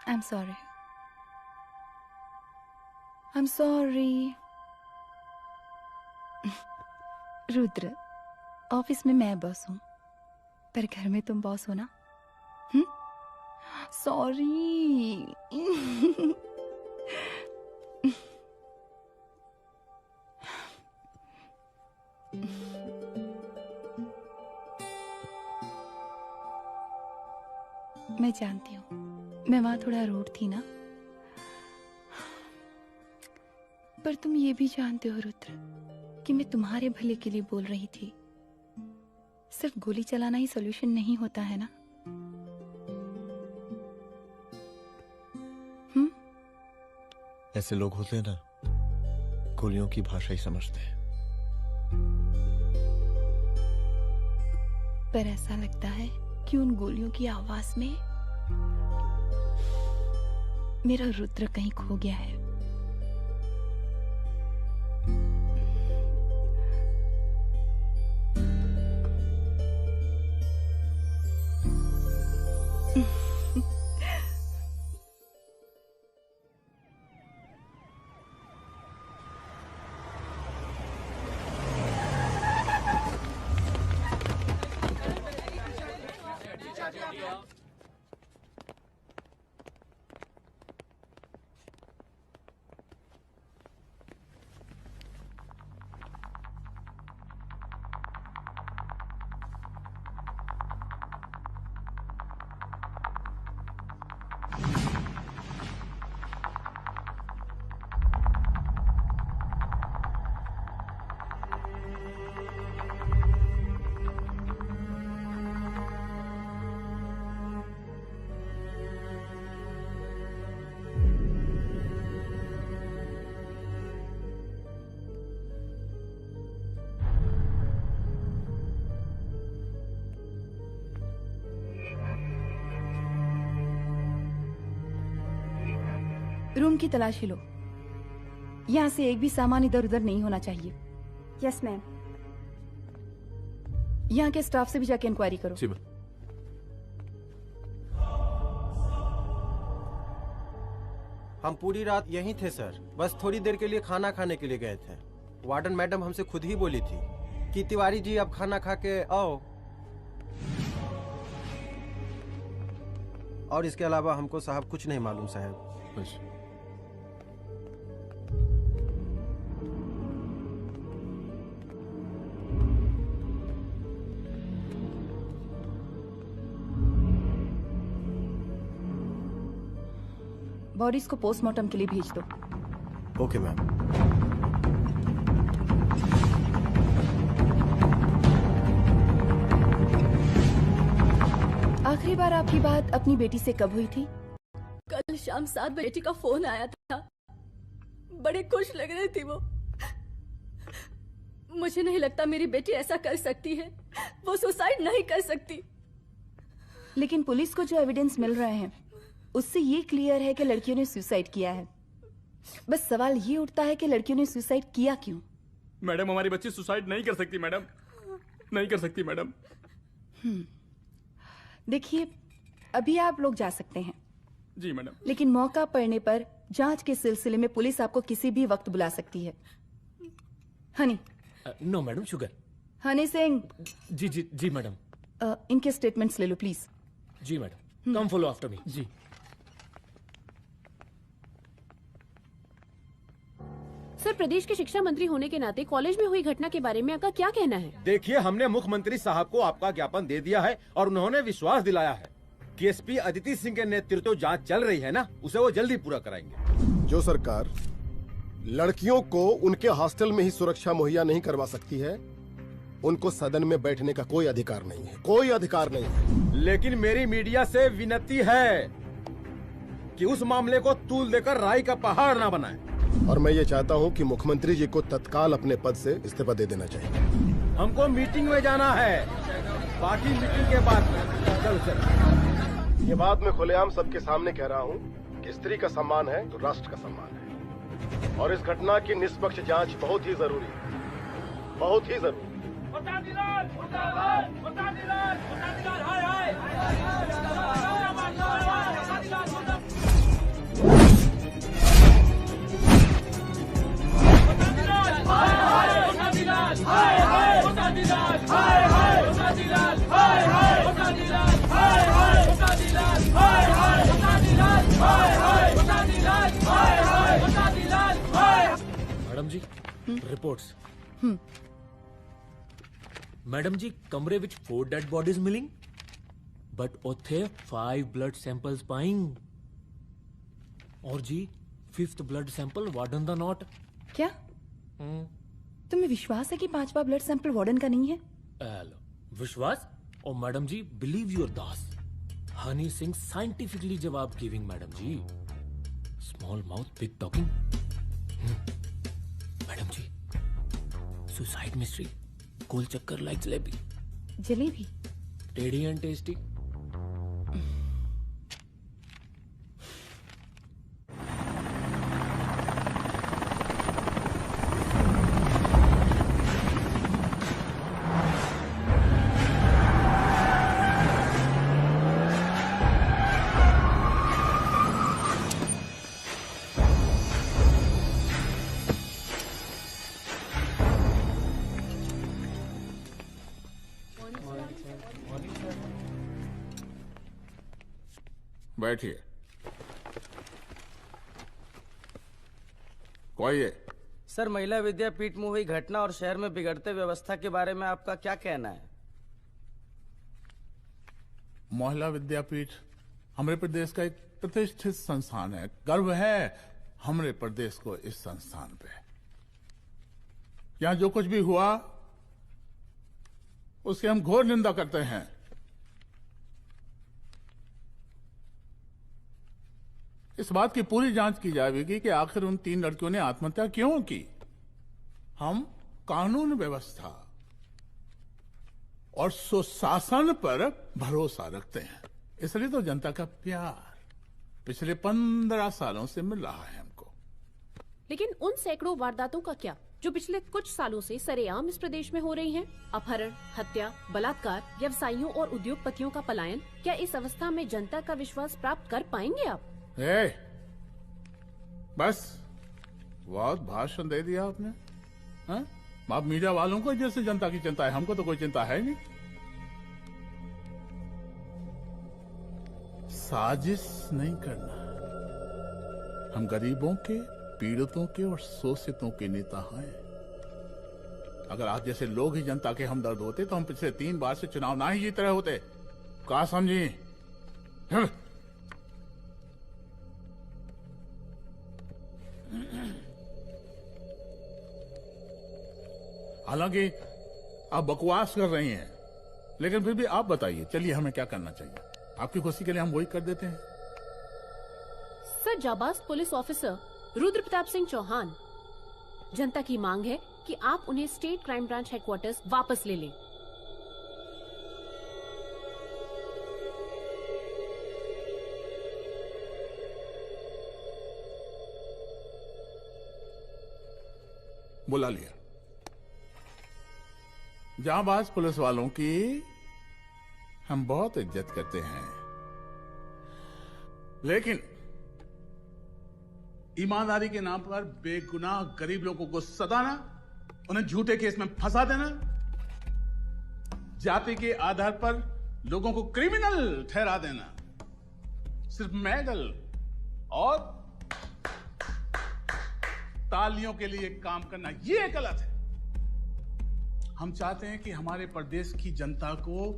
I'm sorry. I'm sorry. Rudra, office में मैं बॉस हूँ, पर घर में तुम बॉस हो ना? सॉरी। मैं जानती हूँ, मैं वहां थोड़ा रूड थी ना, पर तुम ये भी जानते हो रुद्र कि मैं तुम्हारे भले के लिए बोल रही थी। सिर्फ गोली चलाना ही सॉल्यूशन नहीं होता है ना। ऐसे लोग होते हैं ना, गोलियों की भाषा ही समझते हैं। पर ऐसा लगता है कि उन गोलियों की आवाज में मेरा रुद्र कहीं खो गया है। रूम की तलाशी लो। यहाँ से एक भी सामान इधर उधर नहीं होना चाहिए। Yes ma'am. यहाँ के स्टाफ से भी जाके इंक्वायरी करो। जी मैम। हम पूरी रात यहीं थे सर, बस थोड़ी देर के लिए खाना खाने के लिए गए थे। वार्डन मैडम हमसे खुद ही बोली थी कि तिवारी जी आप खाना खा के आओ, और इसके अलावा हमको साहब कुछ नहीं मालूम साहब। बॉडीज को पोस्टमार्टम के लिए भेज दो। Okay ma'am. आखिरी बार आपकी बात अपनी बेटी से कब हुई थी? कल शाम 7 बजे बेटी का फोन आया था। बड़ी खुश लग रही थी वो। मुझे नहीं लगता मेरी बेटी ऐसा कर सकती है। वो सुसाइड नहीं कर सकती। लेकिन पुलिस को जो एविडेंस मिल रहे हैं उससे ये क्लियर है कि लड़कियों ने सुसाइड किया है। बस सवाल ये उठता है कि लड़कियों ने सुसाइड किया क्यों? मैडम हमारी बच्ची सुसाइड नहीं कर सकती मैडम, नहीं कर सकती मैडम। देखिए, अभी आप लोग जा सकते हैं। जी मैडम। लेकिन मौका पड़ने पर जांच के सिलसिले में पुलिस आपको किसी भी वक्त बुला सकती है। Honey. No madam, sugar. Honey Singh. जी जी जी मैडम। इनके स्टेटमेंट्स ले लो प्लीज। जी madam. Come follow after me. जी। सर, प्रदेश के शिक्षा मंत्री होने के नाते कॉलेज में हुई घटना के बारे में आपका क्या कहना है? देखिए, हमने मुख्यमंत्री साहब को आपका ज्ञापन दे दिया है और उन्होंने विश्वास दिलाया है कि एसपी अदिति सिंह के नेतृत्व जांच चल रही है ना, उसे वो जल्दी पूरा कराएंगे। जो सरकार लड़कियों को उनके हॉस्टल में ही सुरक्षा मुहैया नहीं करवा सकती है, उनको सदन में बैठने का कोई अधिकार नहीं है, कोई अधिकार नहीं है। लेकिन मेरी मीडिया से विनती है कि उस मामले को तूल देकर राई का पहाड़ ना बनाए। और मैं ये चाहता हूँ कि मुख्यमंत्री जी को तत्काल अपने पद से इस्तीफा दे देना चाहिए। हमको मीटिंग में जाना है, बाकी मीटिंग के बाद। चलो चलो। ये बात मैं खुलेआम सबके सामने कह रहा हूँ कि स्त्री का सम्मान है तो राष्ट्र का सम्मान है, और इस घटना की निष्पक्ष जांच बहुत ही जरूरी है, बहुत ही जरूरी। मैडम जी, रिपोर्ट्स। मैडम जी, कमरे विच 4 डेड बॉडीज मिलिंग, बट उथे 5 ब्लड सैंपल्स पाइंग। और जी 5th ब्लड सैंपल वार्डन दा नॉट। क्या तुम्हें विश्वास है कि 5वां ब्लड सैंपल वार्डन का नहीं है? विश्वास? और मैडम जी, बिलीव योर दास। हनी सिंह साइंटिफिकली जवाब giving madam ji. Small mouth big talking. Madam ji, suicide mystery, गोल चक्कर लाइक जलेबी। जलेबी टेढ़ी एंड टेस्टी। बैठिए। कोई है? सर, महिला विद्यापीठ में हुई घटना और शहर में बिगड़ते व्यवस्था के बारे में आपका क्या कहना है? महिला विद्यापीठ हमारे प्रदेश का एक प्रतिष्ठित संस्थान है। गर्व है हमारे प्रदेश को इस संस्थान पे। यहां जो कुछ भी हुआ उसकी हम घोर निंदा करते हैं। इस बात की पूरी जांच की जाएगी कि आखिर उन 3 लड़कियों ने आत्महत्या क्यों की। हम कानून व्यवस्था और सुशासन पर भरोसा रखते हैं, इसलिए तो जनता का प्यार पिछले 15 सालों से मिल रहा है हमको। लेकिन उन सैकड़ों वारदातों का क्या जो पिछले कुछ सालों से सरेआम इस प्रदेश में हो रही हैं? अपहरण, हत्या, बलात्कार, व्यवसायियों और उद्योगपतियों का पलायन, क्या इस अवस्था में जनता का विश्वास प्राप्त कर पाएंगे आप? बस बहुत भाषण दे दिया आपने। हाँ? आप मीडिया वालों को जैसे जनता की चिंता है, हमको तो कोई चिंता है नहीं। साजिश नहीं करना। हम गरीबों के, पीड़ितों के और शोषितों के नेता हैं। अगर आप जैसे लोग ही जनता के हमदर्द होते तो हम पिछले 3 बार से चुनाव ना ही जीत रहे होते। क्या समझी? हालांकि आप बकवास कर रही हैं, लेकिन फिर भी आप बताइए, चलिए हमें क्या करना चाहिए? आपकी खुशी के लिए हम वही कर देते हैं। सर, जाबाज पुलिस ऑफिसर रुद्र प्रताप सिंह चौहान, जनता की मांग है कि आप उन्हें स्टेट क्राइम ब्रांच हेडक्वार्टर्स वापस ले लें। बुला लिया। जाबाज पुलिस वालों की हम बहुत इज्जत करते हैं, लेकिन ईमानदारी के नाम पर बेगुनाह गरीब लोगों को सताना, उन्हें झूठे केस में फंसा देना, जाति के आधार पर लोगों को क्रिमिनल ठहरा देना, सिर्फ मेडल और तालियों के लिए काम करना, ये गलत है। हम चाहते हैं कि हमारे प्रदेश की जनता को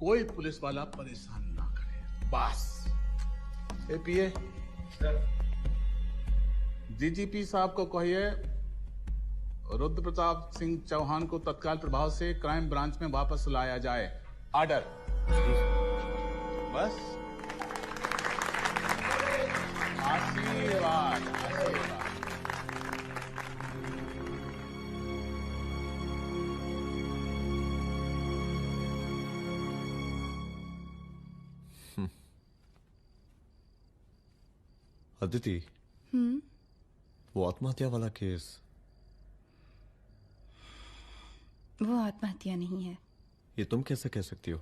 कोई पुलिस वाला परेशान ना करे, बस। एपीए डीजीपी साहब को कहिए रुद्र प्रताप सिंह चौहान को तत्काल प्रभाव से क्राइम ब्रांच में वापस लाया जाए। ऑर्डर। बस। आशीर्वाद, आशीर्वाद। अदिति, वो आत्महत्या वाला केस, वो आत्महत्या नहीं है। ये तुम कैसे कह सकती हो?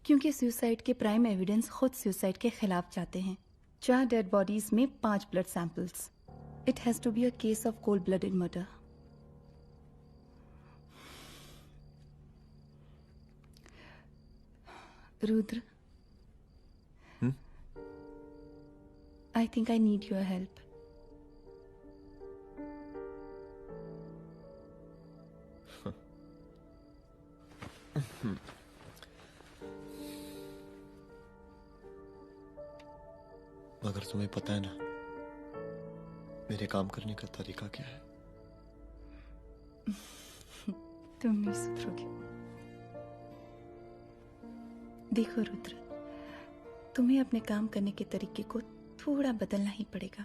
क्योंकि सुसाइड के प्राइम एविडेंस खुद सुसाइड के खिलाफ जाते हैं। 4 डेड बॉडीज में 5 blood samples. It has to be a case of cold blooded murder. Rudra, I think I need your help. मगर तुम्हें पता है ना मेरे काम करने का तरीका क्या है? तुम नहीं सुधरोगे। देखो रुद्र, तुम्हें अपने काम करने के तरीके को थोड़ा बदलना ही पड़ेगा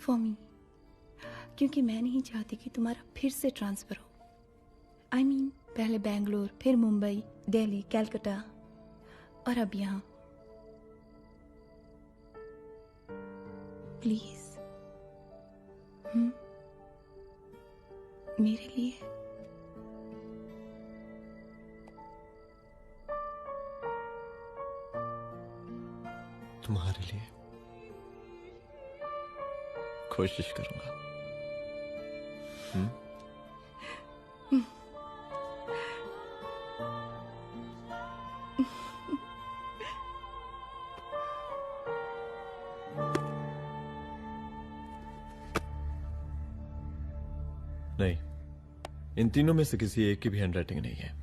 फॉर मी, क्योंकि मैं नहीं चाहती कि तुम्हारा फिर से ट्रांसफर हो। I mean, पहले बेंगलोर, फिर मुंबई, दिल्ली, कलकत्ता और अब यहां। प्लीज मेरे लिए। तुम्हारे लिए कोशिश करूंगा। नहीं, इन तीनों में से किसी एक की भी हैंडराइटिंग नहीं है।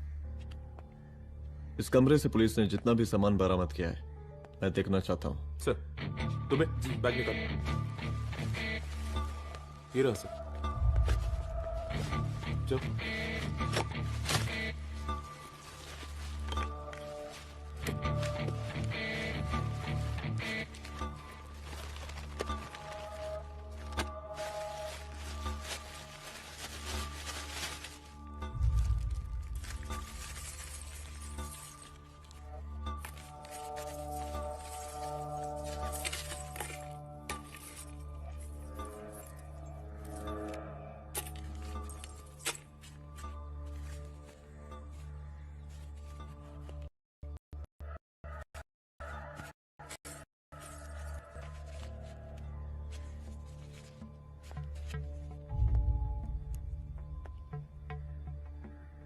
इस कमरे से पुलिस ने जितना भी सामान बरामद किया है मैं देखना चाहता हूं। सर, तुम्हें बैग निकाल। ये रहा सर। चल।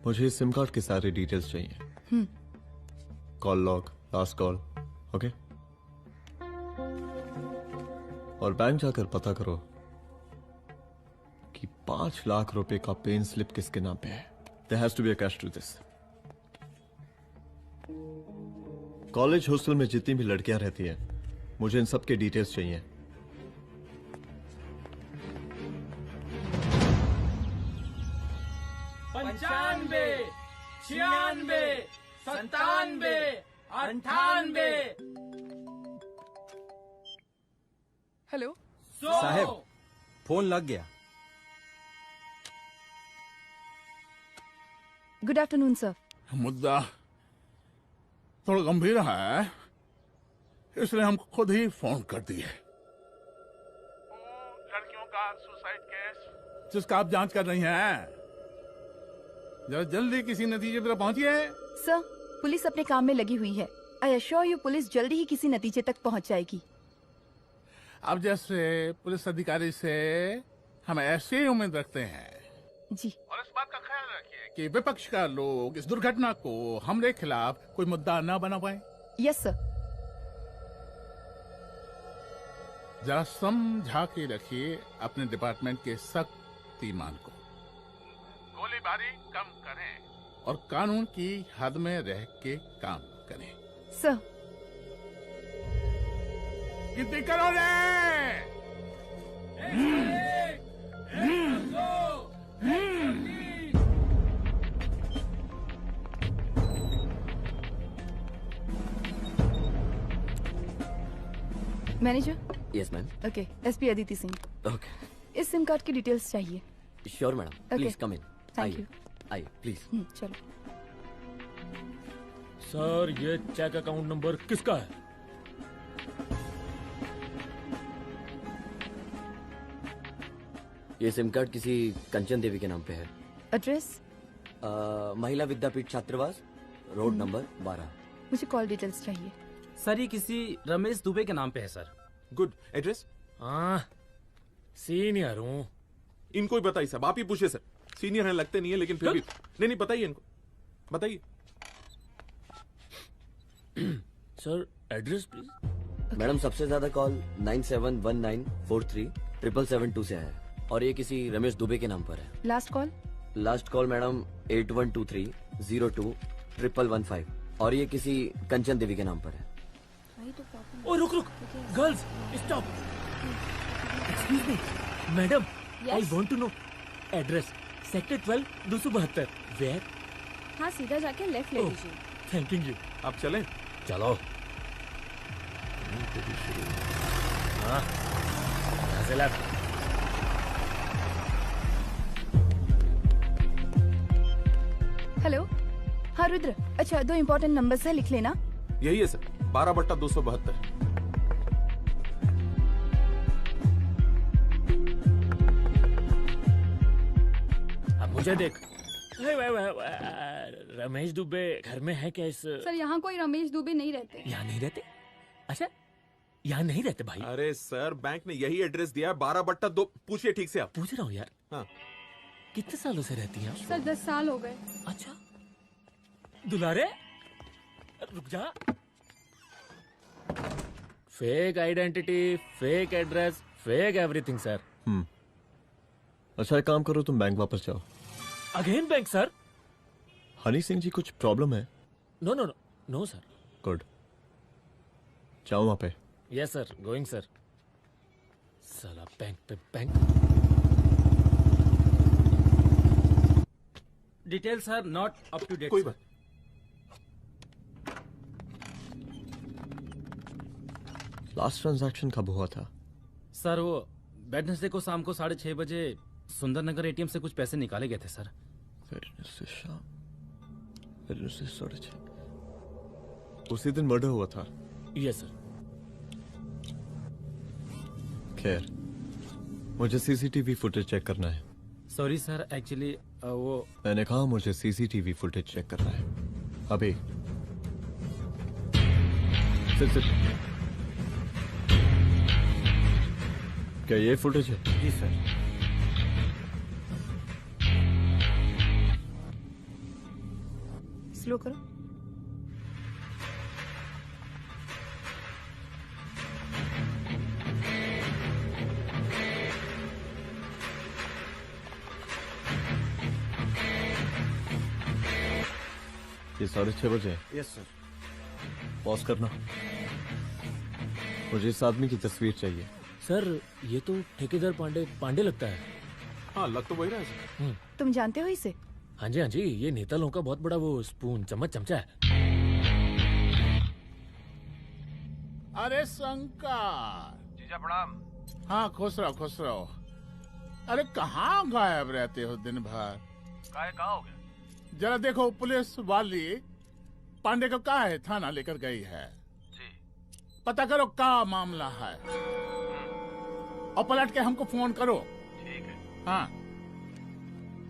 मुझे इस सिम कार्ड की सारी डिटेल्स चाहिए। Call log, last call, okay? और बैंक जाकर पता करो कि 5 लाख रुपए का पेन स्लिप किसके नाम पे है। There has to be a cash to this. College hostel में जितनी भी लड़कियां रहती हैं, मुझे इन सब के डिटेल्स चाहिए। पंचानवे, 96, 97, 98। हेलो साहब, फोन लग गया। Good afternoon sir. मुद्दा थोड़ा गंभीर है, इसलिए हम खुद ही फोन कर दिए। लड़कियों का सुसाइड केस जिसका आप जांच कर रही हैं, जरा जल्दी किसी नतीजे पर पहुंचिए। सर, पुलिस अपने काम में लगी हुई है। आई अश्योर यू पुलिस जल्दी ही किसी नतीजे तक पहुंच जाएगी। आप जैसे पुलिस अधिकारी से हम ऐसी उम्मीद रखते हैं जी। और इस बात का ख्याल रखिए कि विपक्ष का लोग इस दुर्घटना को हमरे खिलाफ कोई मुद्दा न बना पाए। Yes sir. जरा समझा के रखिए अपने डिपार्टमेंट के शक्तिमान को। गोलीबारी कम करें और कानून की हद में रह के काम करें। सर। कितनी करो रे? Manager. Yes ma'am. Okay, SP Aditi Singh. Okay. इस सिम कार्ड की डिटेल्स चाहिए। Sure madam, please come in. Thank you. आइए प्लीज। चलो। सर, ये चेक अकाउंट नंबर किसका है? ये सिम कार्ड किसी कंचन देवी के नाम पे है। एड्रेस? महिला विद्यापीठ छात्रावास, रोड नंबर 12। मुझे कॉल डिटेल्स चाहिए। सर, ये किसी रमेश दुबे के नाम पे है सर। गुड। एड्रेस? हाँ, सीनियर हूँ। इनको ही बताइए साहब, आप ही पूछिए सर। सीनियर हैं लगते नहीं है, लेकिन फिर भी नहीं बताइए इनको, बताइए। Sir, address please. मैडम, सबसे ज्यादा कॉल 9719437772 से है और ये किसी रमेश दुबे के नाम पर है। Last call? Last call madam 8123021115 और ये किसी कंचन देवी के नाम पर है। ओ रुक, girls stop. Excuse me madam, I want to know address. Sector 12 272। Where? हाँ, सीधा जाके लेफ्ट ले लीजिए। Thank you. आप चलें? चलो। हाँ, यहाँ से लेफ्ट। हेलो। हाँ रुद्र, अच्छा 2 इम्पोर्टेंट नंबर्स है, लिख लेना। यही है सर, 12/272। अब मुझे देख। रमेश दुबे घर में है क्या? इस सर, यहाँ कोई रमेश दुबे नहीं रहते। यहाँ नहीं रहते? अच्छा, यहाँ नहीं रहते भाई। अरे सर, बैंक ने यही एड्रेस दिया है, 12/2। पूछिए ठीक से आप। पूछ रहा हूँ यार। हाँ। कितने सालों से रहती हैं? सर 10 साल हो गए। अच्छा। दुलारे रुक जा। Fake identity, fake address, fake everything sir. अच्छा, एक काम करो, तुम बैंक वापस जाओ। Again bank sir? Honey Singh ji, कुछ प्रॉब्लम है? No no no no sir. Good, जाओ वहां पे। Yes sir, going sir. साला बैंक पे bank. Detail sir not up to date. कोई बात। लास्ट ट्रांजैक्शन कब हुआ था? सर, वो वेडनेसडे को शाम को 6:30 बजे सुंदरनगर एटीएम से कुछ पैसे निकाले गए थे सर। वेडनेसडे शाम, वेडनेसडे 6:30। उसी दिन मर्डर हुआ था? Yes sir. खैर, मुझे सीसीटीवी फुटेज चेक करना है। सॉरी सर, एक्चुअली वो मैंने कहा मुझे सीसीटीवी फुटेज चेक करना है अभी। सिट। क्या ये फुटेज है? जी सर। स्लो करो। ये 6:30 बजे। Yes sir. पॉज करना। मुझे इस आदमी की तस्वीर चाहिए। सर ये तो ठेकेदार पांडे लगता है। हाँ लग तो वही रहा है सर। तुम जानते हो इसे? हाँ जी ये नेता लोगों का बहुत बड़ा वो स्पून चमचा है। अरे शंकर। जीजा प्रणाम। हाँ खुश रहो। अरे कहाँ गायब रहते हो दिन भर? कहाँ हो गया? जरा देखो पुलिस वाली पांडे को कहा है थाना लेकर गई है। जी। पता करो क्या मामला है और पलट के हमको फोन करो। ठीक है। हाँ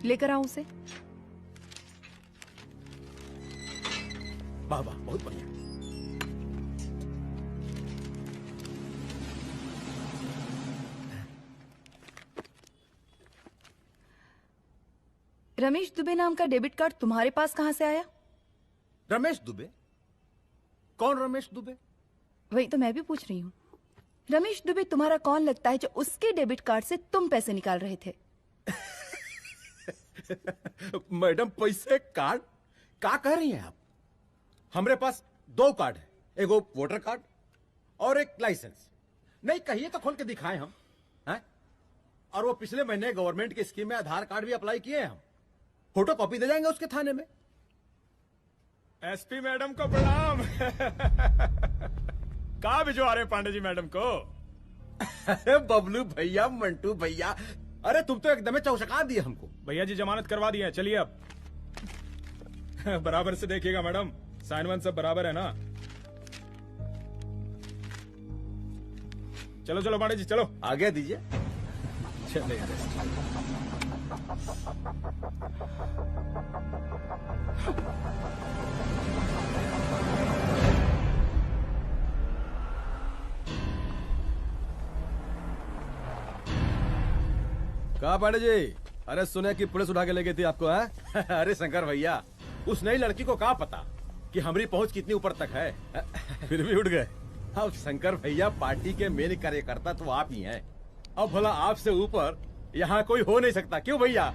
लेकर आओ उसे। वाह बहुत बढ़िया। रमेश दुबे नाम का डेबिट कार्ड तुम्हारे पास कहां से आया? रमेश दुबे? कौन रमेश दुबे? वही तो मैं भी पूछ रही हूँ। रमेश दुबे तुम्हारा कौन लगता है जो उसके डेबिट कार्ड से तुम पैसे निकाल रहे थे? मैडम पैसे कार्ड क्या कह रही हैं आप? हमारे पास 2 कार्ड है, एक वोटर कार्ड और एक लाइसेंस। नहीं कहिए तो खोल के दिखाएं हम हैं? और वो पिछले महीने गवर्नमेंट की स्कीम में आधार कार्ड भी अप्लाई किए हैं हम। फोटो कॉपी दे जाएंगे उसके थाने में। एसपी मैडम को प्रणाम। कहाँ भिजवा रहे पांडे जी मैडम को? अरे बबलू भैया, मंटू भैया, अरे तुम तो एकदम चौसका दिए हमको। भैया जी जमानत करवा दिए हैं, चलिए अब। बराबर से देखिएगा मैडम, साइन वन सब बराबर है ना? चलो चलो पांडे जी चलो। आगे दीजिए। चलिए। कहा पांडे जी? अरे सुने कि पुलिस उठा के ले गई थी आपको है? अरे शंकर भैया, उस नई लड़की को क्या पता कि हमारी पहुंच कितनी ऊपर तक है। फिर भी उठ गए। अब शंकर भैया पार्टी के मेन कार्यकर्ता तो आप ही हैं। अब भला आपसे ऊपर यहाँ कोई हो नहीं सकता, क्यों भैया?